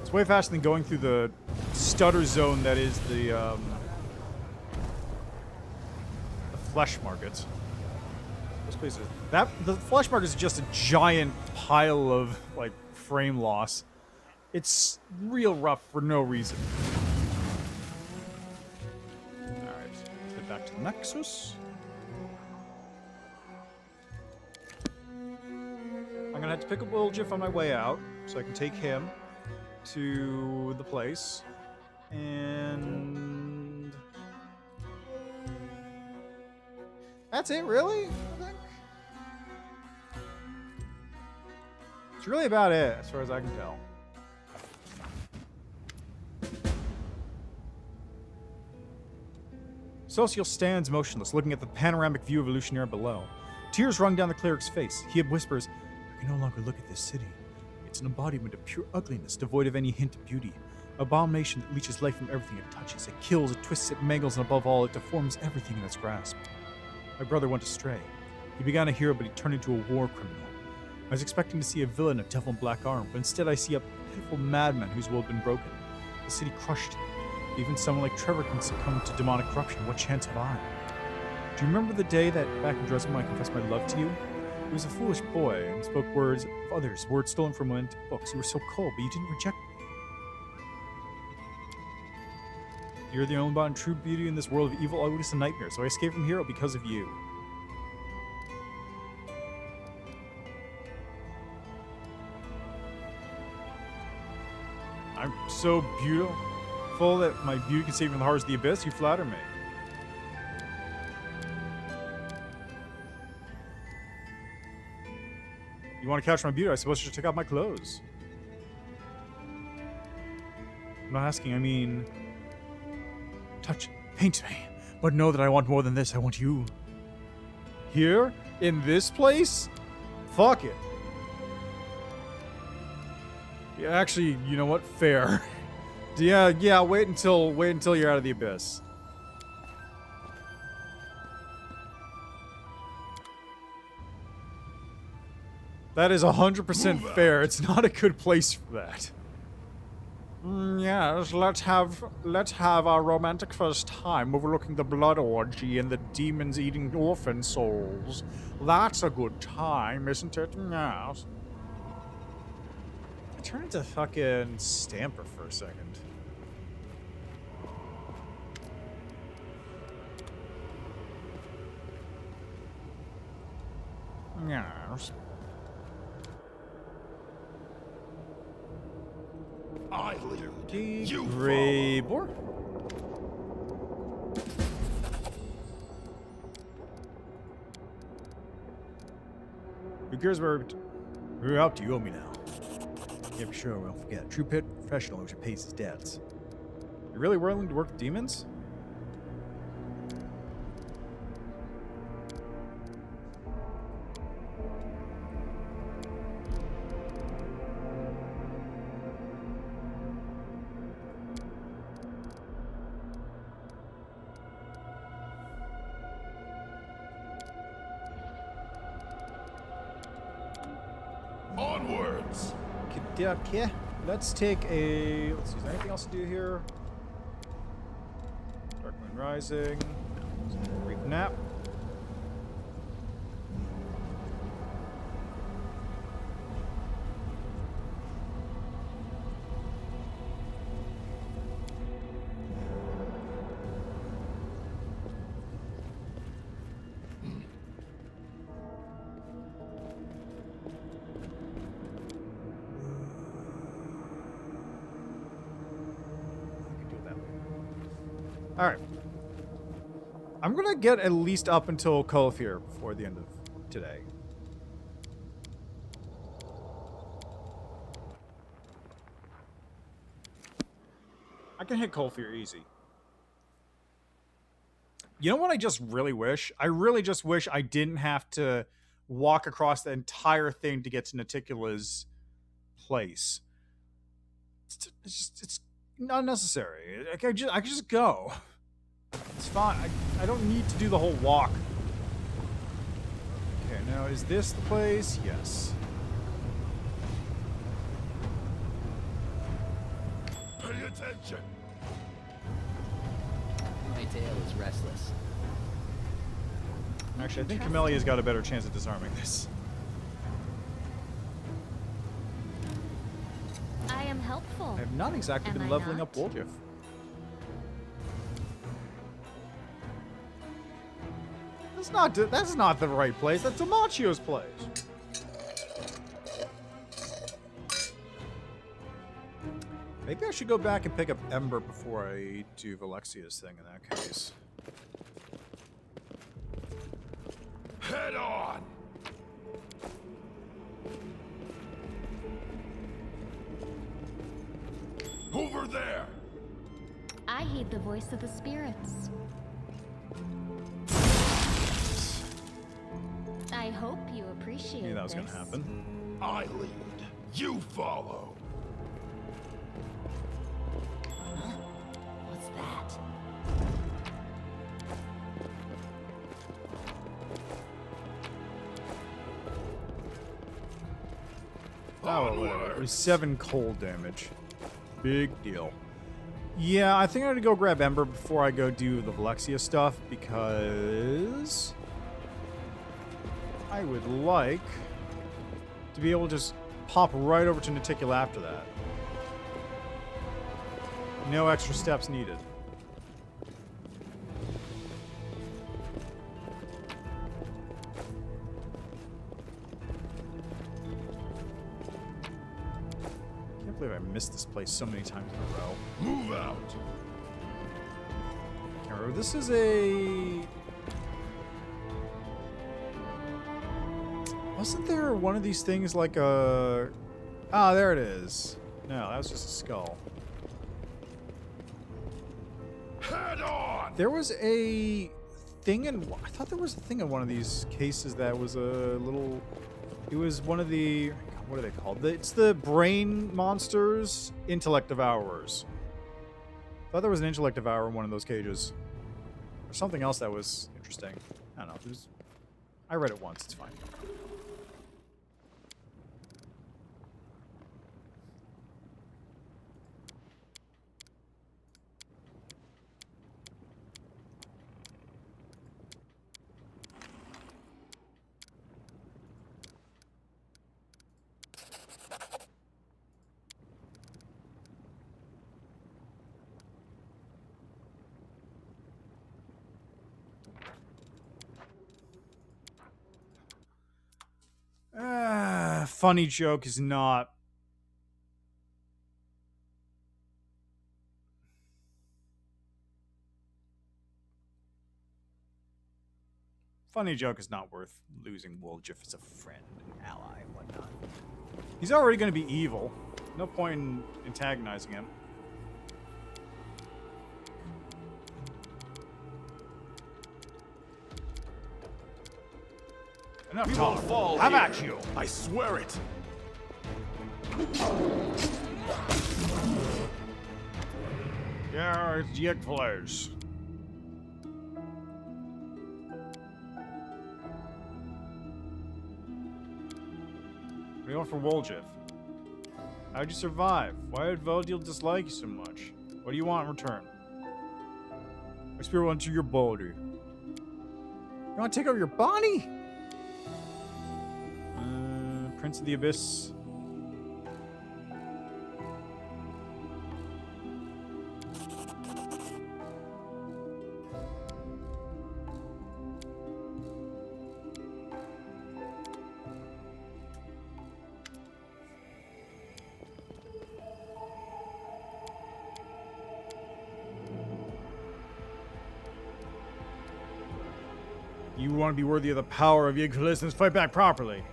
It's way faster than going through the stutter zone that is the Flesh Market. This place is... the Flesh Market is just a giant pile of, like, frame loss. It's real rough for no reason. Alright, let's head back to the Nexus. I'm gonna have to pick up Little Jiff on my way out, so I can take him to the place. And... that's it, really? I think? It's really about it, as far as I can tell. Social stands motionless, looking at the panoramic view of Illusionaire below. Tears run down the cleric's face. He whispers, I can no longer look at this city. It's an embodiment of pure ugliness, devoid of any hint of beauty. Abomination that leeches life from everything it touches. It kills, it twists, it mangles, and above all, it deforms everything in its grasp. My brother went astray. He began a hero, but he turned into a war criminal. I was expecting to see a villain, a devil in black armor, but instead I see a pitiful madman whose will had been broken. The city crushed him. Even someone like Trevor can succumb to demonic corruption. What chance have I? Do you remember the day that back in Dresden I confessed my love to you? I was a foolish boy and spoke words of others, words stolen from romantic books. You were so cold, but you didn't reject me. You're the only one true beauty in this world of evil, ugliness, and nightmare, so I escaped from Hero because of you. I'm so beautiful that my beauty can save me from the horrors of the abyss. You flatter me. You want to catch my beauty? I suppose you should take off my clothes. I'm not asking, I mean... Touch, paint me. But know that I want more than this. I want you. Here? In this place? Fuck it. Yeah, actually, you know what? Fair. Yeah, wait until you're out of the abyss. That is 100% fair. It's not a good place for that. Yes, let's have our romantic first time overlooking the blood orgy and the demons eating orphan souls. That's a good time, isn't it? Yes. I turned into fucking Stamper for a second. Yes. I lead. You Grebor. Who cares where we're up to? You owe me now. Yeah, for sure, we won't forget. True professional who pays his debts. You're really willing to work with demons? Onwards. Okay. Let's take a... Let's see, is there anything else to do here? Dark Moon Rising. Brief nap. Alright. I'm gonna get at least up until Kulfir before the end of today. I can hit Kulfir easy. You know what I just really wish? I really just wish I didn't have to walk across the entire thing to get to Naticula's place. It's not necessary. I could just go. It's fine. I don't need to do the whole walk. Okay, now is this the place? Yes. Pay attention. My tail is restless. Actually, I think Camelia's got a better chance at disarming this. I am helpful. I have not exactly Am been I leveling not? up Woljif. That's not the right place. That's Amachio's place. Maybe I should go back and pick up Ember before I do Valexia's thing in that case. Head on. Over there. I heed the voice of the spirits. I hope you appreciate Knew that was this. gonna happen. I lead. You follow. What's that? Oh, whatever. It was 7 cold damage. Big deal. Yeah, I think I'm gonna go grab Ember before I go do the Valexia stuff because I would like to be able to just pop right over to Naticula after that. No extra steps needed. believe I missed this place so many times in a row. Move out. Arrow, this is a... Wasn't there one of these things like a... Ah, there it is. No, that was just a skull. Head on. There was a thing in... I thought there was a thing in one of these cases that was a little... It was one of the... What are they called? It's the brain monsters intellect devourers. I thought there was an intellect devourer in one of those cages. Or something else that was interesting. I don't know. I read it once. It's fine. Funny joke is not. Funny joke is not worth losing Woljif as a friend and ally and whatnot. He's already going to be evil. No point in antagonizing him. Enough We talk. won't fall How here. about you? I swear it. Yeah, it's yet close. What do you want for Woljif? How'd you survive? Why did Veldil dislike you so much? What do you want in return? I spirit onto your body. You want to take over your body? Prince of the Abyss. You want to be worthy of the power of Yggdrasil and fight back properly.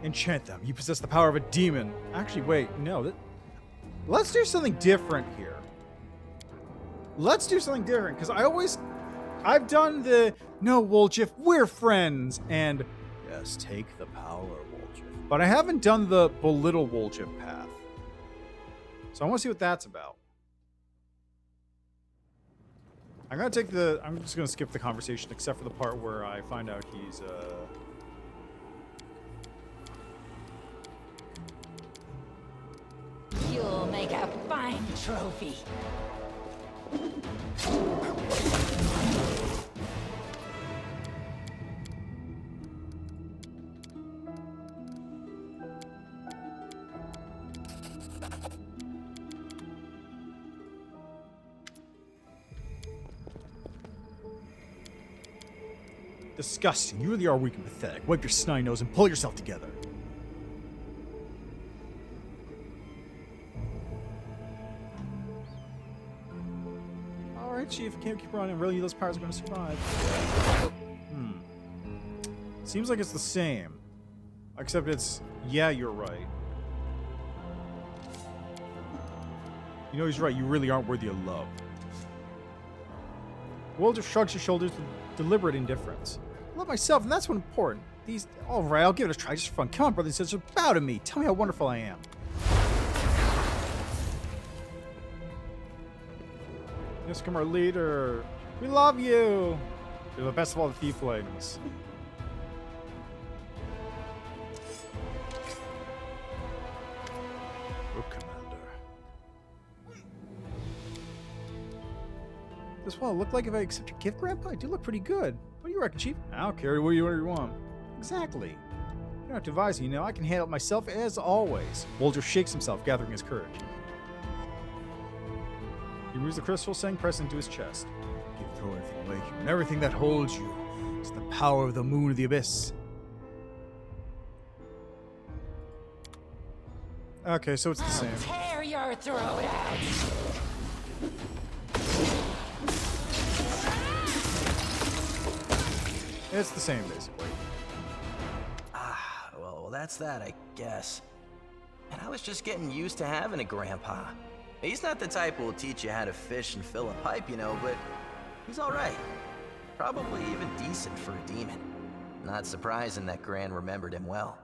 Enchant them. You possess the power of a demon. Actually, wait, no. Let's do something different here. Let's do something different, because I've done the, no, Woljif, we're friends, and yes, take the power, Woljif. But I haven't done the belittle Woljif path. So I want to see what that's about. I'm just gonna skip the conversation, except for the part where I find out he's, You'll make a fine trophy. disgusting. You really are weak and pathetic. Wipe your snide nose and pull yourself together. Alright, Chief. Can't keep running. Really, those powers are going to survive. Seems like it's the same. Except it's, yeah, you're right. You know he's right. You really aren't worthy of love. Will just shrugs his shoulders with deliberate indifference. I love myself, and that's what's important. All right, I'll give it a try just for fun. Come on, brothers and sisters, bow to me. Tell me how wonderful I am. Yes, come our leader. We love you. You're the best of all the thieflings. Oh, Commander. Does what it look like if I accept your gift, Grandpa? I do look pretty good. What do you reckon, Chief? I don't care. What do you want? Exactly. don't have to advise you, I can handle it myself as always. Woldriff shakes himself, gathering his courage. He removes the crystal, saying, pressing into his chest. You throw everything away, human. Everything that holds you. It's the power of the moon of the abyss. Okay, so it's the same. Tear your throat out! It's the same, basically. Well, that's that, I guess. And I was just getting used to having a grandpa. He's not the type who will teach you how to fish and fill a pipe, but he's alright. Probably even decent for a demon. Not surprising that Gran remembered him well.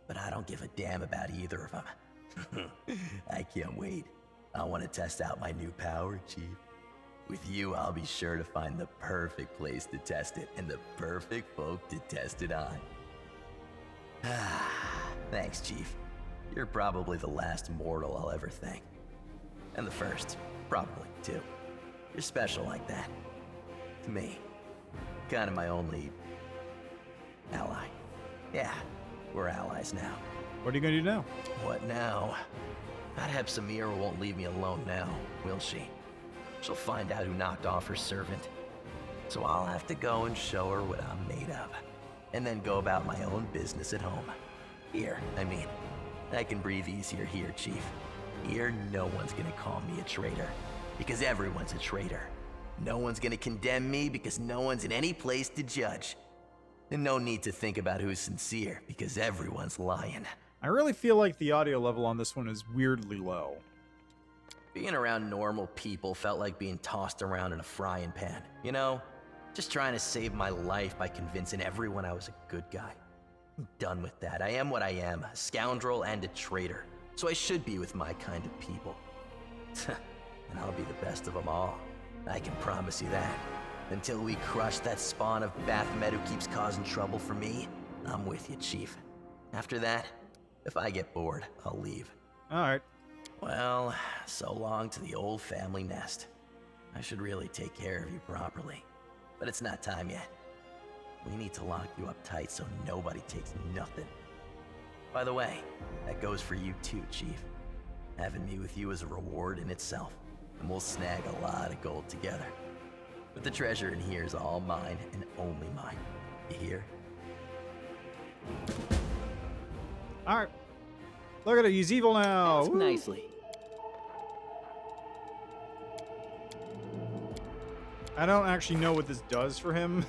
But I don't give a damn about either of them. I can't wait. I want to test out my new power, Chief. With you, I'll be sure to find the perfect place to test it and the perfect folk to test it on. Thanks, Chief. You're probably the last mortal I'll ever thank. And the first, probably, too. You're special like that. To me. Kind of my only... ally. Yeah, we're allies now. What are you gonna do now? What now? That Hepsamir won't leave me alone now, will she? She'll find out who knocked off her servant. So I'll have to go and show her what I'm made of. And then go about my own business at home. Here, I can breathe easier here, Chief. Here, no one's gonna call me a traitor. Because everyone's a traitor. No one's gonna condemn me because no one's in any place to judge. And no need to think about who's sincere because everyone's lying. I really feel like the audio level on this one is weirdly low. Being around normal people felt like being tossed around in a frying pan, Just trying to save my life by convincing everyone I was a good guy. I'm done with that. I am what I am, a scoundrel and a traitor. So I should be with my kind of people. And I'll be the best of them all. I can promise you that. Until we crush that spawn of Baphomet who keeps causing trouble for me, I'm with you, Chief. After that, if I get bored, I'll leave. Alright. Well, so long to the old family nest. I should really take care of you properly. But it's not time yet. We need to lock you up tight so nobody takes nothing. By the way, that goes for you too, Chief. Having me with you is a reward in itself, and we'll snag a lot of gold together. But the treasure in here is all mine and only mine. You hear? Alright. Look at it, he's evil now. Ask Woo. nicely. I don't actually know what this does for him,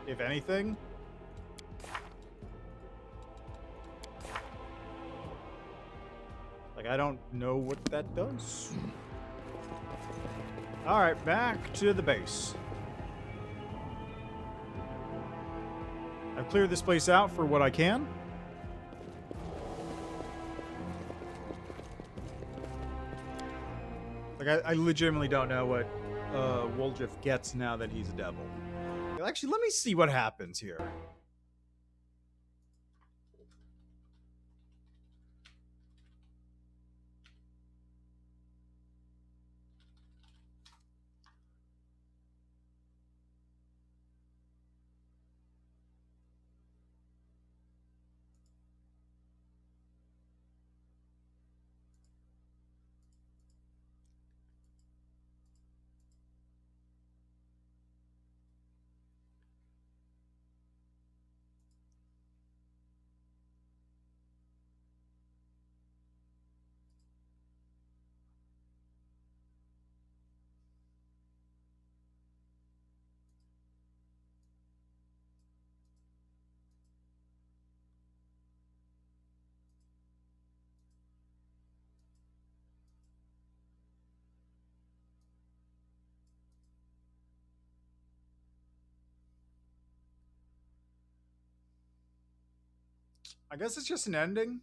if anything. Like, I don't know what that does. Alright, back to the base. I've cleared this place out for what I can. Like, I legitimately don't know what Woldriff gets now that he's a devil. Actually, let me see what happens here. I guess it's just an ending.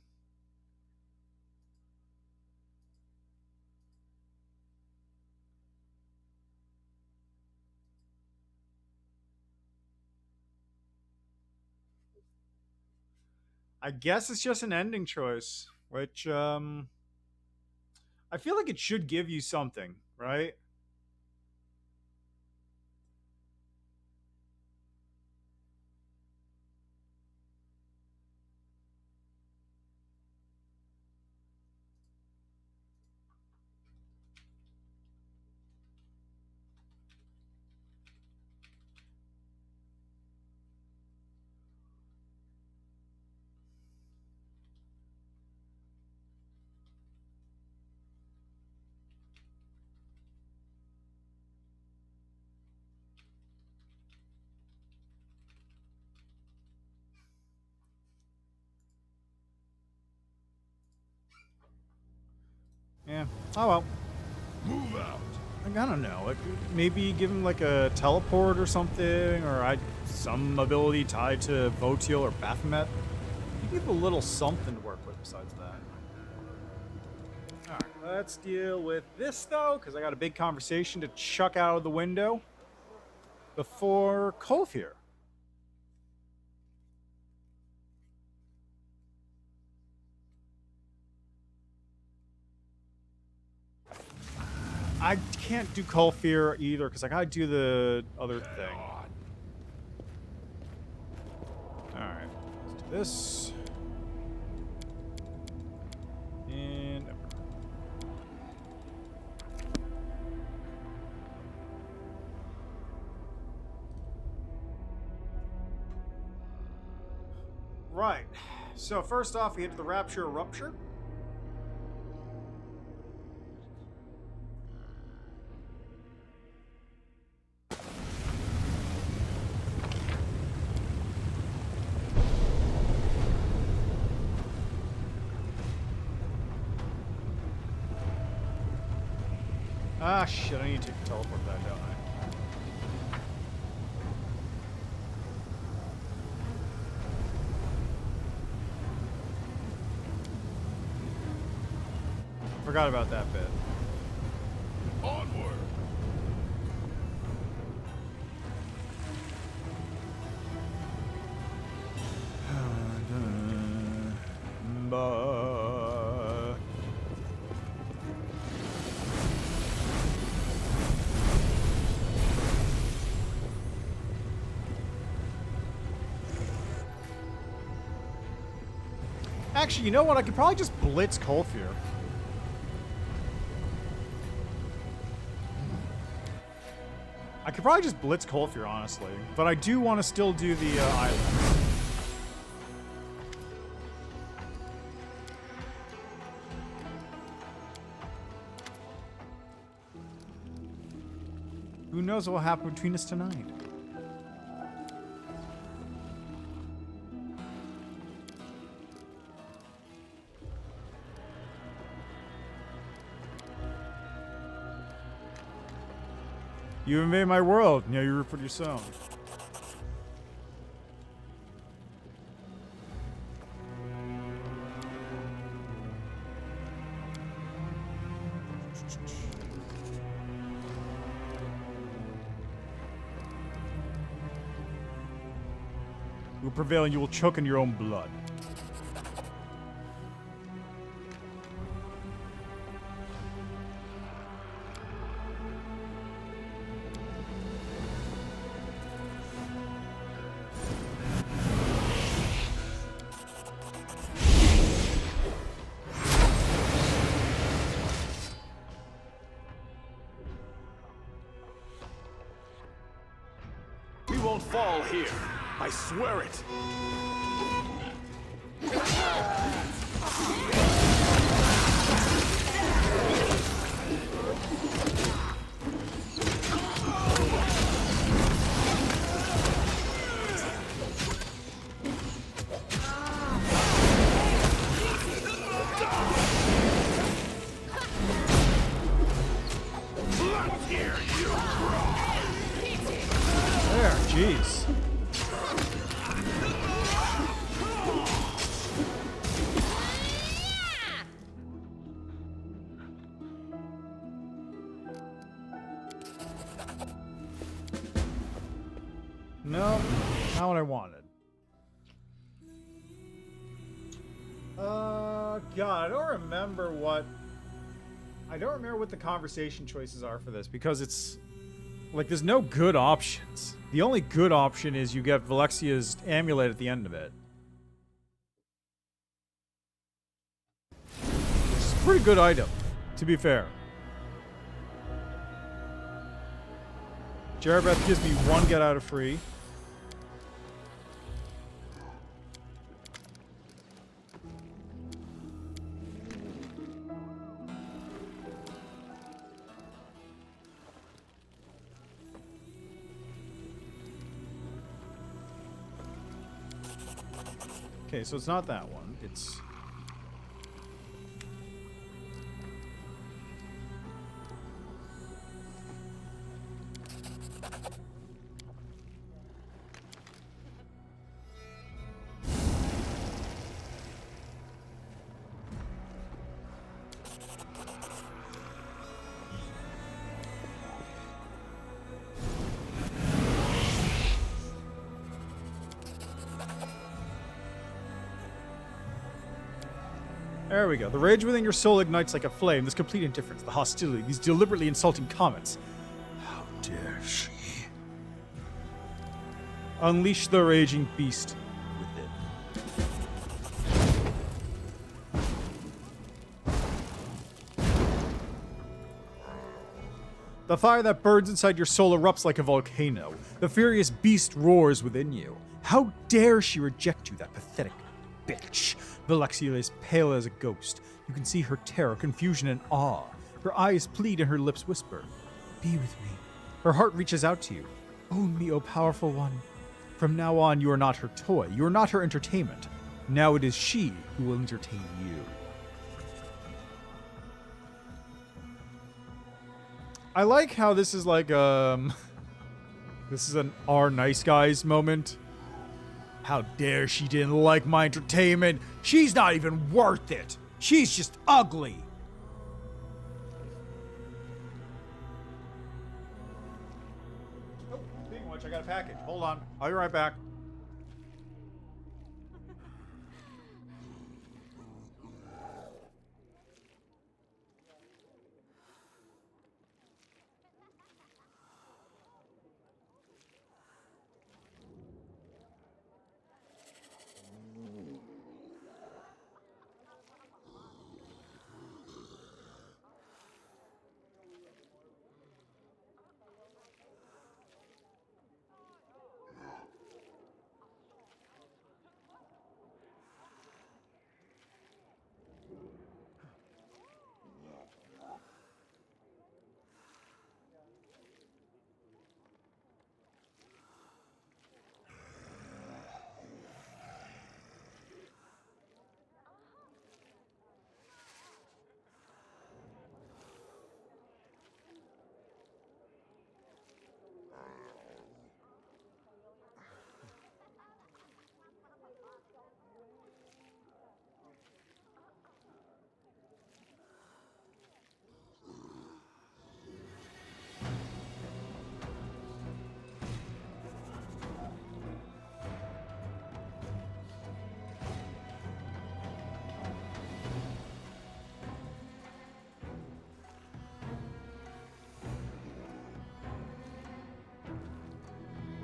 I guess it's just an ending choice, which, I feel like it should give you something, right? Yeah. Oh well. Move out. Like, I don't know. Like maybe give him like a teleport or something, or some ability tied to Votiel or Baphomet. Give him a little something to work with besides that. All right, let's deal with this though, because I got a big conversation to chuck out of the window before Kolfir. I can't do Kolfir either because I gotta do the other thing. Alright, let's do this. And right. So first off, we hit the Rapture or Rupture. Ah, shit, I need to teleport that, don't I? Forgot about that bit. Onward. Actually, you know what? I could probably just blitz Kolfir. I could probably just blitz Kolfir, honestly. But I do want to still do the island. Who knows what will happen between us tonight? You invade my world. Now you root for yourself. You will prevail and you will choke in your own blood. We won't fall here. I swear it. There, jeez. No, not what I wanted. God, I don't remember what the conversation choices are for this because it's like there's no good options. The only good option is you get Valexia's amulet at the end of it. It's a pretty good item, to be fair. Jerebeth gives me one get out of free. Okay, so it's not that one. It's... There we go. The rage within your soul ignites like a flame. This complete indifference, the hostility, these deliberately insulting comments. How dare she? Unleash the raging beast within. The fire that burns inside your soul erupts like a volcano. The furious beast roars within you. How dare she reject you, that pathetic bitch? Velexia lays pale as a ghost. You can see her terror, confusion, and awe. Her eyes plead and her lips whisper, "Be with me." Her heart reaches out to you. "Own me, O powerful one." From now on, you are not her toy. You are not her entertainment. Now it is she who will entertain you. I like how this is like, this is an "our nice guys" moment. How dare she didn't like my entertainment? She's not even worth it. She's just ugly. Oh, speaking of which, I got a package. Hold on. I'll be right back.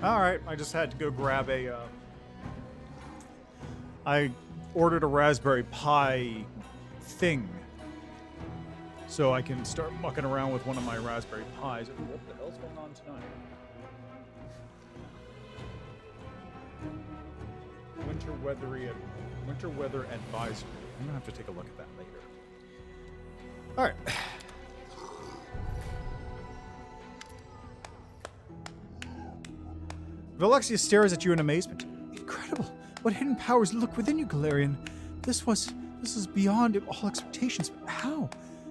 All right, I just had to go grab a, I ordered a Raspberry Pi thing so I can start mucking around with one of my Raspberry Pis. Ooh, what the hell's going on tonight? Winter weather advisory. I'm gonna have to take a look at that later. All right. Velexia stares at you in amazement. Incredible! What hidden powers look within you, Galarian? This is beyond all expectations. But how?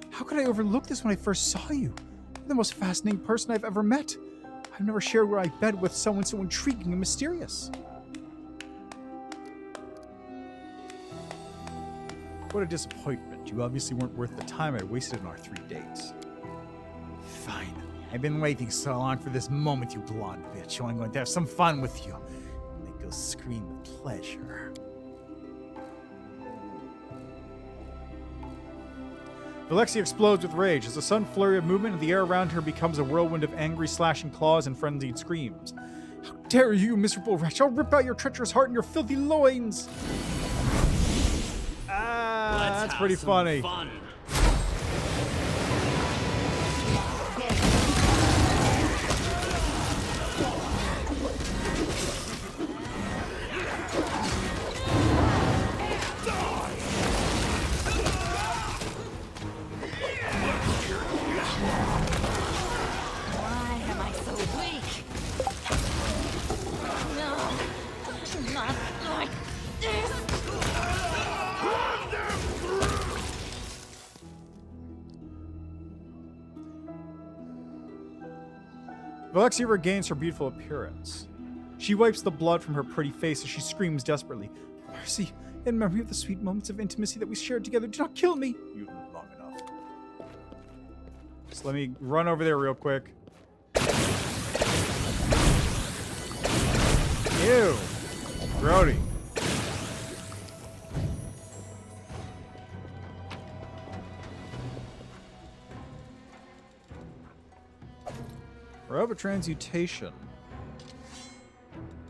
How could I overlook this when I first saw you? You're the most fascinating person I've ever met. I've never shared where I bed with someone so intriguing and mysterious. What a disappointment. You obviously weren't worth the time I wasted on our 3 dates. Fine. I've been waiting so long for this moment, you blonde bitch. I'm going to have some fun with you. Make you scream with pleasure. Velexia explodes with rage. As the sudden flurry of movement, the air around her becomes a whirlwind of angry, slashing claws and frenzied screams. How dare you, miserable wretch! I'll rip out your treacherous heart and your filthy loins! That's pretty funny. Fun. Why am I so weak? No, not like this. Velexia regains her beautiful appearance. She wipes the blood from her pretty face as she screams desperately, "Mercy, in memory of the sweet moments of intimacy that we shared together, do not kill me!" You've lived long enough. Just let me run over there real quick. Ew. Grody. Forever transmutation.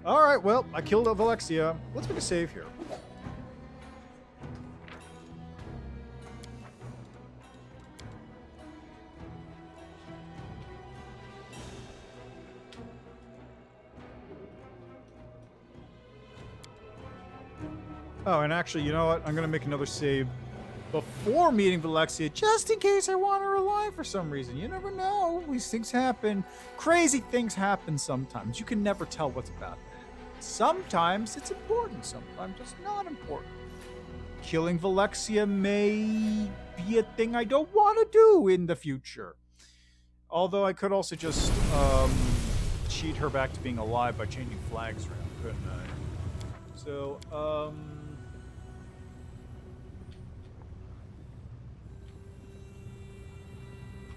Alright, well, I killed Valexia. Let's make a save here. Oh, and actually, you know what? I'm going to make another save before meeting Valexia, just in case I want her alive for some reason. You never know. These things happen. Crazy things happen sometimes. You can never tell what's about to happen. Sometimes it's important. Sometimes it's not important. Killing Valexia may be a thing I don't want to do in the future. Although I could also just cheat her back to being alive by changing flags around, couldn't I? So,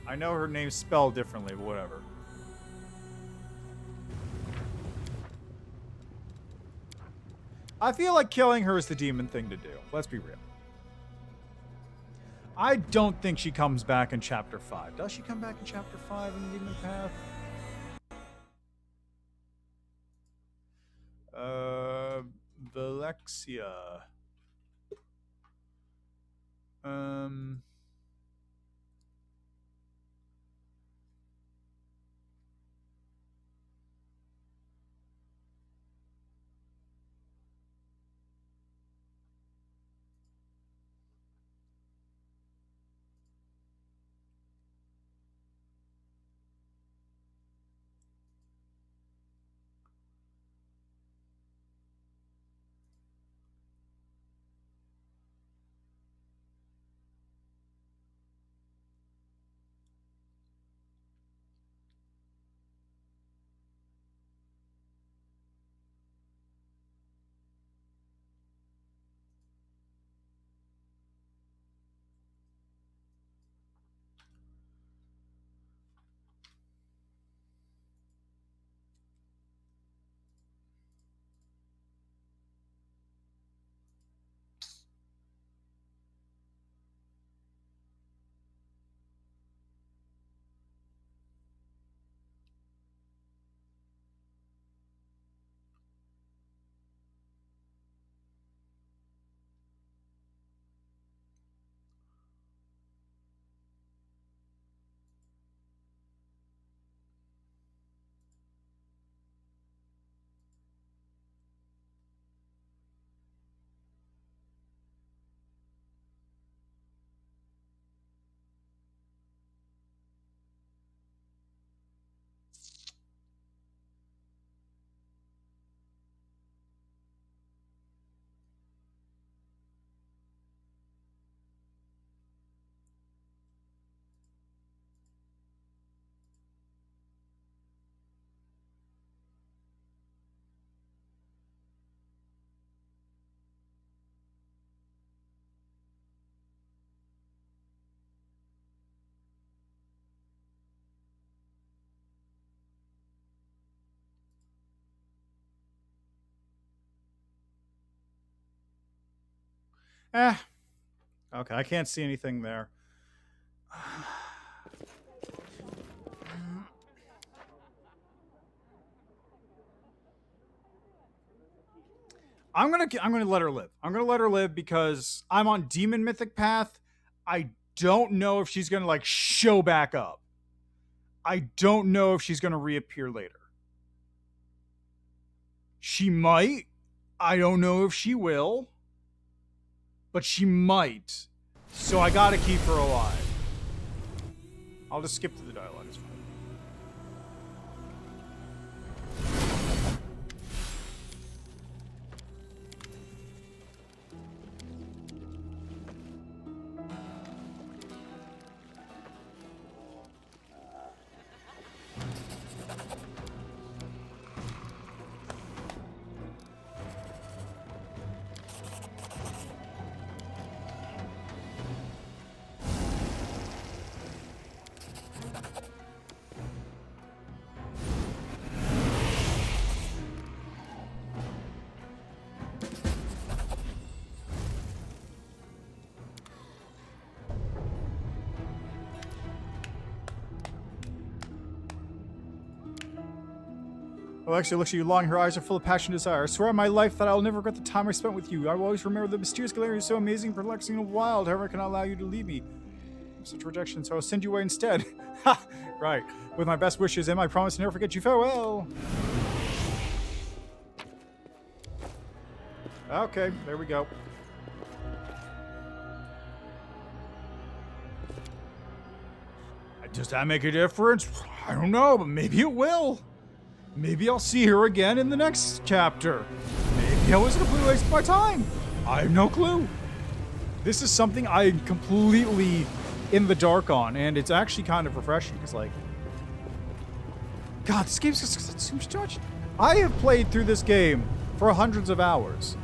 I know her name's spelled differently, but whatever. I feel like killing her is the demon thing to do. Let's be real. I don't think she comes back in Chapter 5. Does she come back in Chapter 5 in the Demon Path? Valexia. Okay, I can't see anything there. I'm gonna let her live. I'm gonna let her live because I'm on Demon Mythic Path. I don't know if she's gonna like show back up. I don't know if she's gonna reappear later. She might. I don't know if she will. But she might. So I gotta keep her alive. I'll just skip through the dialogue. It's fine. Alexia looks at you long. Her eyes are full of passion and desire. I swear on my life that I will never regret the time I spent with you. I will always remember the mysterious Galarian is so amazing, perplexing, and wild. However, I cannot allow you to leave me. Such rejection, so I'll send you away instead. Ha! Right. With my best wishes and my promise to never forget you. Farewell. Okay, there we go. Does that make a difference? I don't know, but maybe it will. Maybe I'll see her again in the next chapter. Maybe I was a complete waste of my time. I have no clue. This is something I'm completely in the dark on, and it's actually kind of refreshing. It's like, God, this game's so much. I have played through this game for hundreds of hours.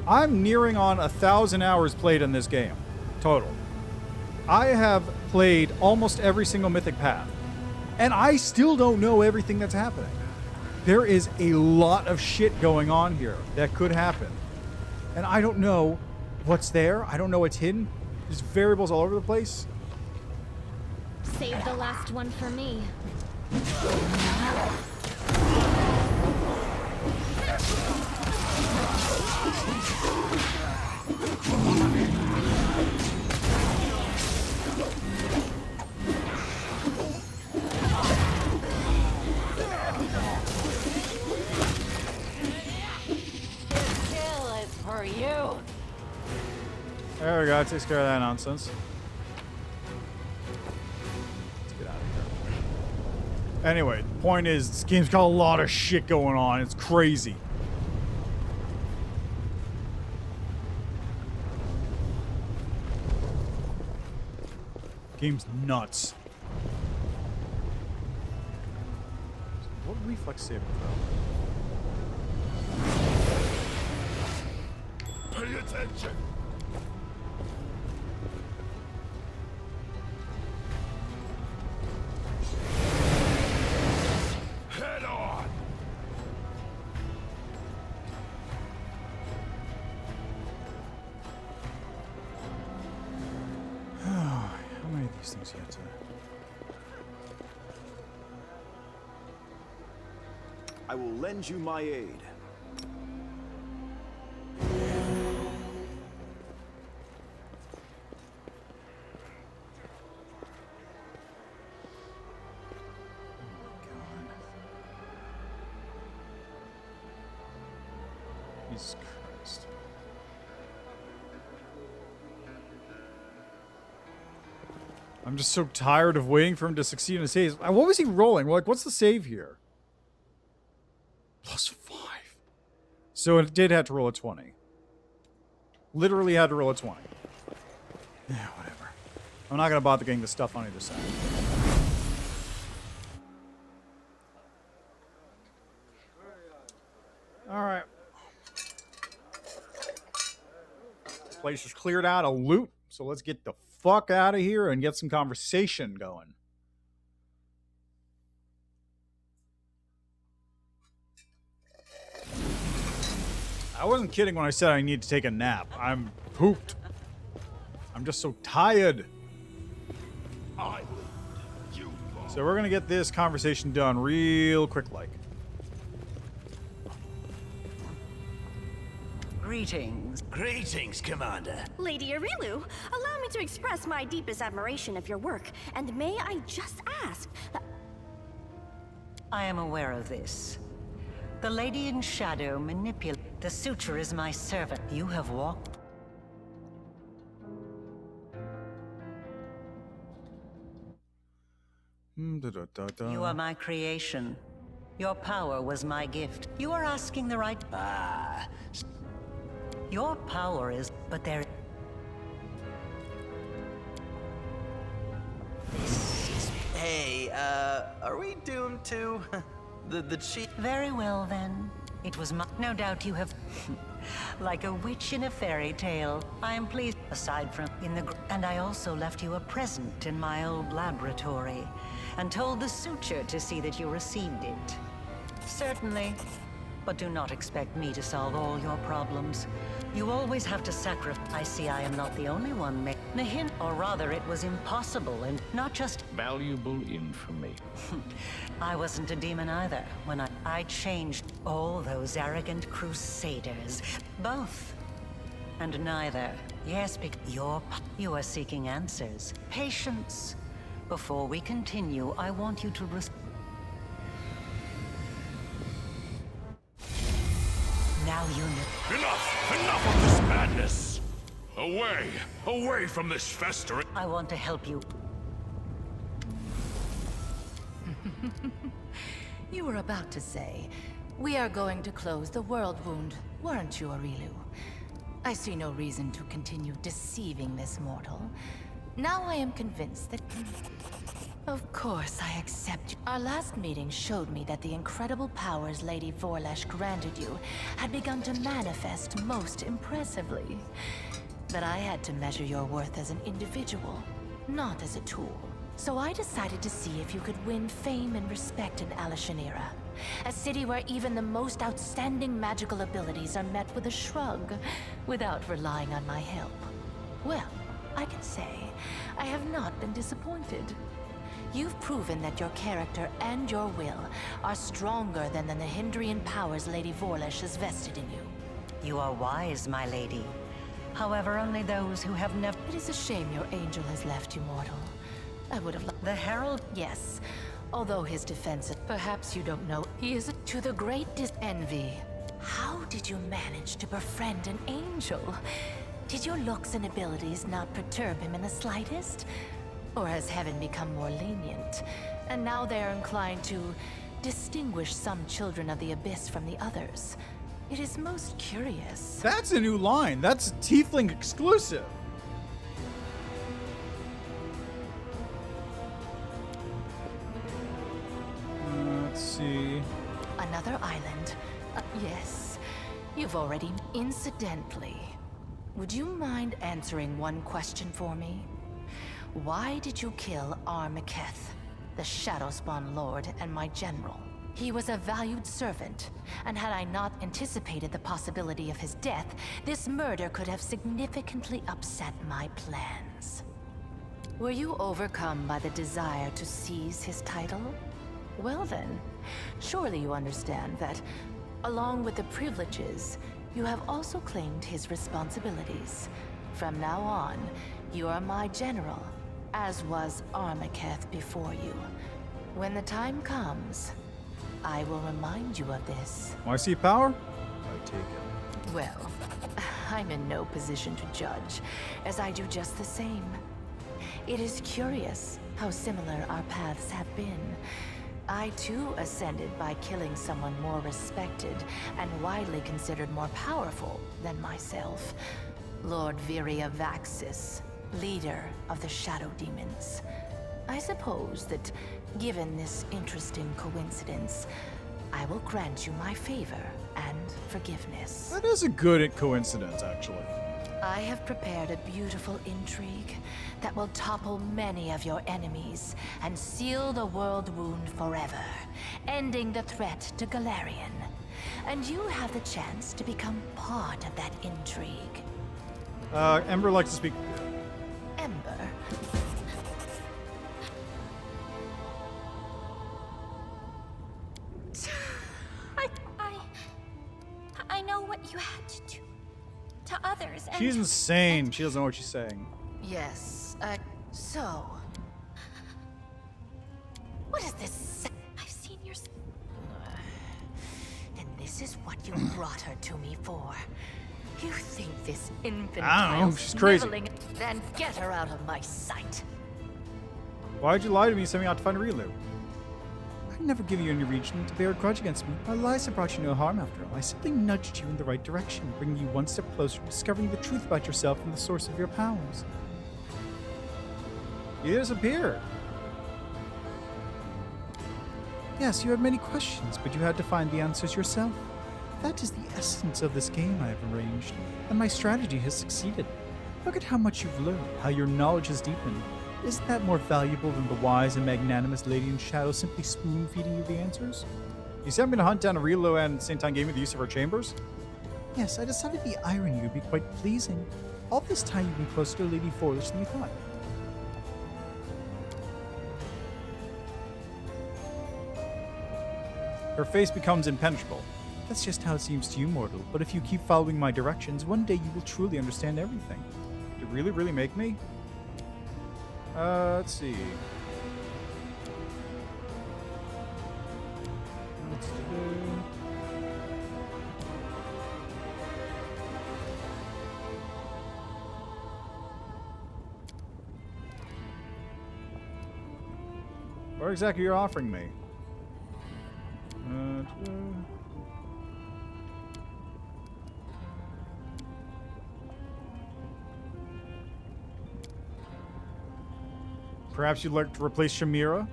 I'm nearing on 1,000 hours played in this game, total. I have played almost every single mythic path, and I still don't know everything that's happening. There is a lot of shit going on here that could happen, and I don't know what's there. I don't know what's hidden. There's variables all over the place. Save the last one for me. For you. There we go. Takes care of that nonsense. Let's get out of here. Anyway, the point is, this game's got a lot of shit going on. It's crazy. Game's nuts. What reflex save throw? Pay attention! Head on! How many of these things yet to... I will lend you my aid. Jesus Christ. I'm just so tired of waiting for him to succeed in a save. What was he rolling? Like, what's the save here? +5. So it did have to roll a 20. Literally had to roll a 20. Yeah, whatever. I'm not going to bother getting the stuff on either side. Alright. Place is cleared out of loot, so let's get the fuck out of here and get some conversation going. I wasn't kidding when I said I need to take a nap. I'm pooped. I'm just so tired. So we're gonna get this conversation done real quick like. Greetings. Greetings, Commander. Lady Arilu, allow me to express my deepest admiration of your work, and may I just ask that... I am aware of this. The Lady in Shadow manipulates... The suture is my servant. You have walked... You are my creation. Your power was my gift. You are asking the right... Your power is... But there... Hey, are we doomed to... the cheat? Very well, then. It was my... No doubt you have... like a witch in a fairy tale. I am pleased... Aside from... in the... And I also left you a present in my old laboratory. And told the suture to see that you received it. Certainly. But do not expect me to solve all your problems. You always have to sacrifice. I see I am not the only one making the hint, or rather it was impossible and not just valuable information. I wasn't a demon either when I changed all those arrogant crusaders. Both. And neither. Yes, you are seeking answers. Patience. Before we continue, I want you to now you know. Enough of this madness! Away from this festering. I want to help you. You were about to say, we are going to close the world wound, weren't you, Arilu? I see no reason to continue deceiving this mortal. Now I am convinced that... Of course I accept you. Our last meeting showed me that the incredible powers Lady Vorlesh granted you had begun to manifest most impressively. But I had to measure your worth as an individual, not as a tool. So I decided to see if you could win fame and respect in Alashanira, a city where even the most outstanding magical abilities are met with a shrug, without relying on my help. Well, I can say I have not been disappointed. You've proven that your character and your will are stronger than the Hindrian powers Lady Vorlesh has vested in you. You are wise, my lady. However, only those who have never... It is a shame your angel has left you, mortal. I would have loved... The Herald? Yes. Although his defense... Perhaps you don't know, he is to the great envy. How did you manage to befriend an angel? Did your looks and abilities not perturb him in the slightest? Or has heaven become more lenient, and now they're inclined to distinguish some children of the Abyss from the others? It is most curious. That's a new line. That's Tiefling exclusive. Let's see. Another island. Yes, you've already... Incidentally, would you mind answering one question for me? Why did you kill Armaketh, the Shadowspawn Lord and my general? He was a valued servant, and had I not anticipated the possibility of his death, this murder could have significantly upset my plans. Were you overcome by the desire to seize his title? Well then, surely you understand that, along with the privileges, you have also claimed his responsibilities. From now on, you are my general, as was Armaketh before you. When the time comes, I will remind you of this. Want to see power? I take it. Well, I'm in no position to judge, as I do just the same. It is curious how similar our paths have been. I too ascended by killing someone more respected and widely considered more powerful than myself. Lord Viria Vaxis, leader of the Shadow Demons. I suppose that, given this interesting coincidence, I will grant you my favor and forgiveness. That is a good coincidence, actually. I have prepared a beautiful intrigue that will topple many of your enemies and seal the world wound forever, ending the threat to Galarian. And you have the chance to become part of that intrigue. Ember likes to speak. Ember? I know what you had to do to others, and... She's insane. She doesn't know what she's saying. Yes, so... What is this? I've seen your... And this is what you brought her to me for. You think this infantile... I don't know, she's crazy. Then get her out of my sight. Why'd you lie to me and send me out to find Rilu? I'd never give you any reason to bear a grudge against me. My lies have brought you no harm after all. I simply nudged you in the right direction, bringing you one step closer to discovering the truth about yourself and the source of your powers. You disappeared. Yes, you had many questions, but you had to find the answers yourself. That is the essence of this game I have arranged, and my strategy has succeeded. Look at how much you've learned, how your knowledge has deepened. Isn't that more valuable than the wise and magnanimous Lady in Shadow simply spoon-feeding you the answers? You sent me to hunt down Arilo and St. Game with the use of our chambers? Yes, I decided the irony would be quite pleasing. All this time you've been closer to Lady Foolish than you thought. Her face becomes impenetrable. That's just how it seems to you, mortal. But if you keep following my directions, one day you will truly understand everything. Did it really make me? Let's see. Let's do... What exactly are you offering me? Perhaps you'd like to replace Shamira?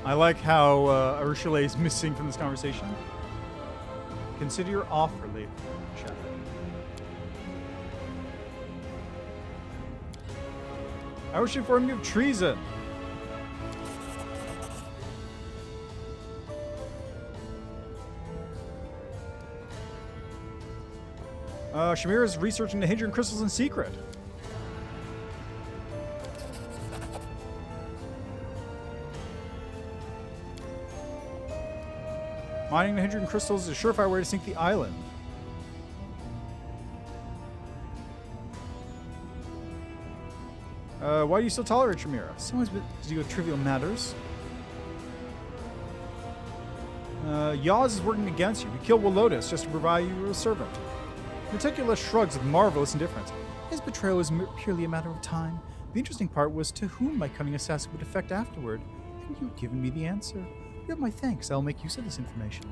I like how Ursula is missing from this conversation. Consider your offer later, Shadow. I wish you informed me of treason. Shamira is researching the Hadrian crystals in secret. Mining the Hadrian crystals is a surefire way to sink the island. Why do you still tolerate Shamira? Someone's been to do with trivial matters. Yaz is working against you. We killed Lotus just to provide you with a servant. Meticulous shrugs with marvelous indifference. His betrayal was purely a matter of time. The interesting part was to whom my cunning assassin would affect afterward. And you had given me the answer. You have my thanks. I will make use of this information.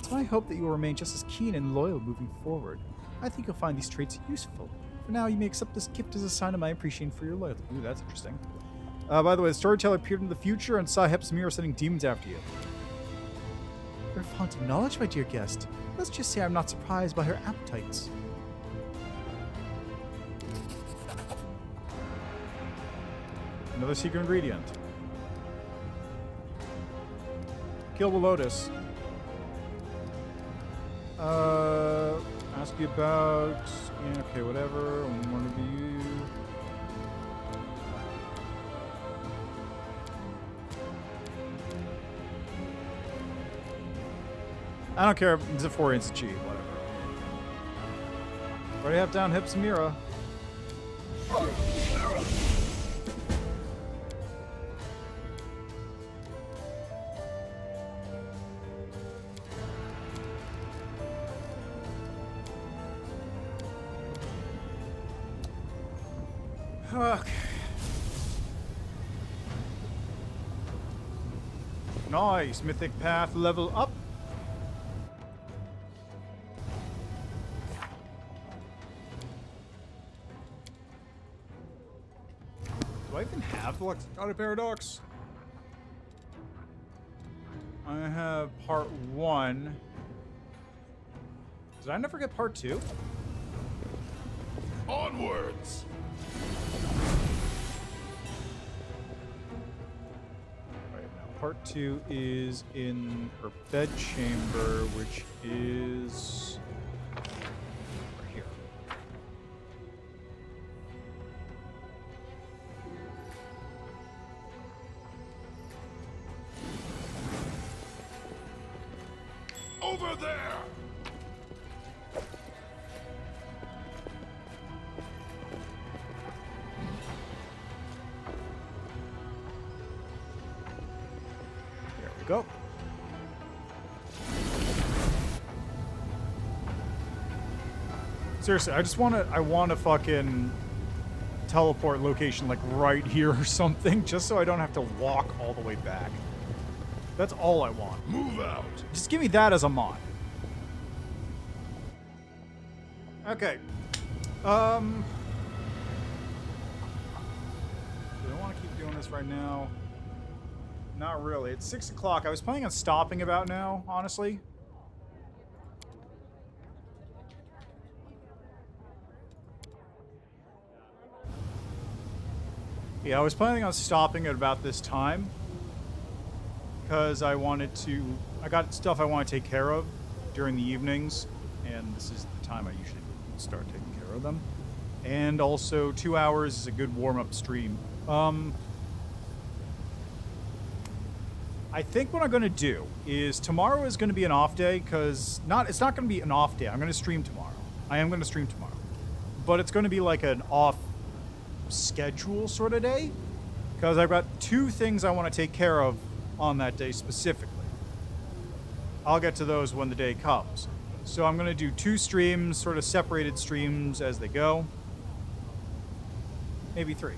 So I hope that you will remain just as keen and loyal moving forward. I think you'll find these traits useful. For now, you may accept this gift as a sign of my appreciation for your loyalty. Ooh, that's interesting. By the way, the storyteller appeared in the future and saw Hepzibah sending demons after you. You're a font of knowledge, my dear guest. Let's just say I'm not surprised by her appetites. Another secret ingredient. Kill the Lotus. Ask you about... Yeah, okay, whatever. One of you. I don't care if Zephorian's a cheat, whatever. Already have down Hepzibah. Okay. Nice. Mythic Path level up. Do I even have the Lexicon of Paradox? I have part 1. Did I never get part 2? Onwards! Part 2 is in her bedchamber, which is right here. Over there! Go. Seriously, I want to fucking teleport location like right here or something, just so I don't have to walk all the way back. That's all I want. Move out. Just give me that as a mod. Okay. this right now? Not really. It's 6 o'clock. I was planning on stopping about now, honestly. Yeah, I was planning on stopping at about this time. Because I got stuff I want to take care of during the evenings. And this is the time I usually start taking care of them. And also, 2 hours is a good warm-up stream. I think what I'm going to do is tomorrow is going to be an off day because it's not going to be an off day. I'm going to stream tomorrow. I am going to stream tomorrow. But it's going to be like an off schedule sort of day because I've got 2 things I want to take care of on that day specifically. I'll get to those when the day comes. So I'm going to do 2 streams, sort of separated streams as they go. Maybe 3.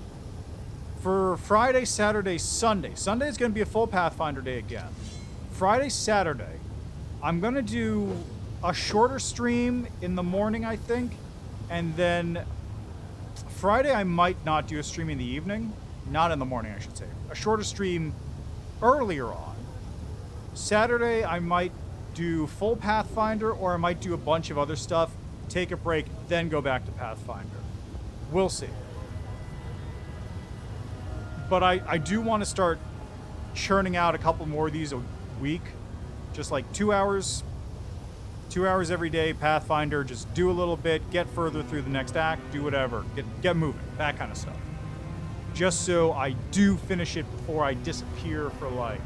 For Friday, Saturday, Sunday. Sunday is going to be a full Pathfinder day again. Friday, Saturday, I'm going to do a shorter stream in the morning, I think. And then Friday, I might not do a stream in the evening. Not in the morning, I should say. A shorter stream earlier on. Saturday, I might do full Pathfinder, or I might do a bunch of other stuff, take a break, then go back to Pathfinder. We'll see. But I do want to start churning out a couple more of these a week. Just like 2 hours. 2 hours every day, Pathfinder. Just do a little bit, get further through the next act, do whatever. Get moving. That kind of stuff. Just so I do finish it before I disappear for like...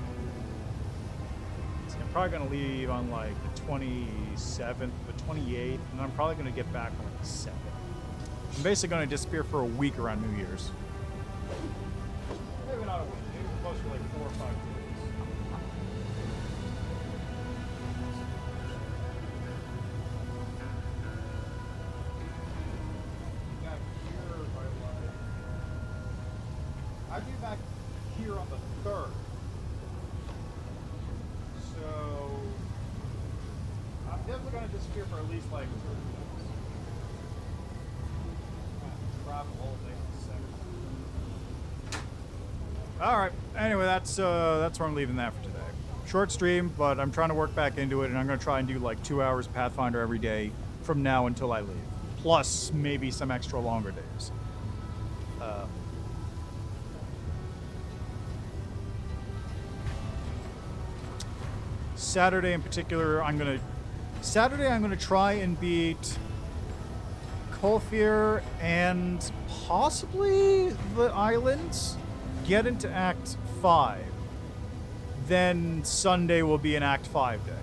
I'm probably going to leave on like the 27th, the 28th, and I'm probably going to get back on like the 2nd. I'm basically going to disappear for a week around New Year's. Maybe not a week. Maybe closer to like 4 or 5 days. Back here by like... I'd be back here on the 3rd. So... I'm definitely going to disappear for at least like 2 days. Travel all day. Alright, anyway, that's where I'm leaving that for today. Short stream, but I'm trying to work back into it, and I'm going to try and do like 2 hours Pathfinder every day from now until I leave. Plus, maybe some extra longer days. Saturday in particular, I'm going to try and beat Kolfir and possibly the islands. Get into Act 5. Then Sunday will be an Act 5 day.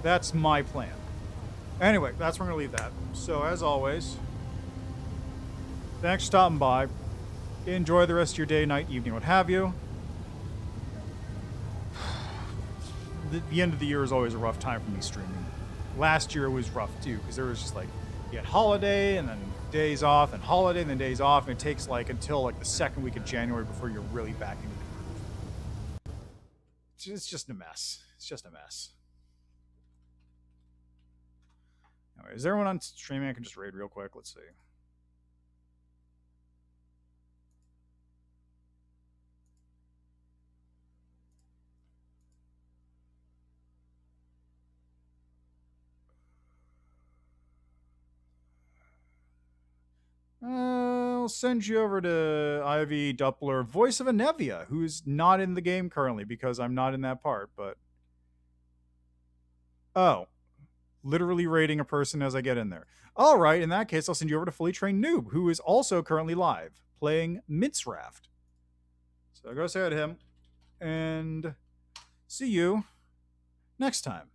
That's my plan. Anyway, that's where I'm going to leave that. So, as always, thanks for stopping by. Enjoy the rest of your day, night, evening, what have you. The end of the year is always a rough time for me streaming. Last year was rough, too, because there was just like, you had holiday, and then days off, and holiday, and then days off, and it takes like until like the 2nd week of January before you're really back into the groove. It's just a mess. It's just a mess. Anyway, is there anyone on streaming I can just raid real quick? Let's see. I'll send you over to Ivy Doppler, voice of Anevia, who's not in the game currently because I'm not in that part, but... Oh. Literally rating a person as I get in there. Alright, in that case, I'll send you over to Fully Trained Noob, who is also currently live, playing Mince Raft. So go say hi to him, and see you next time.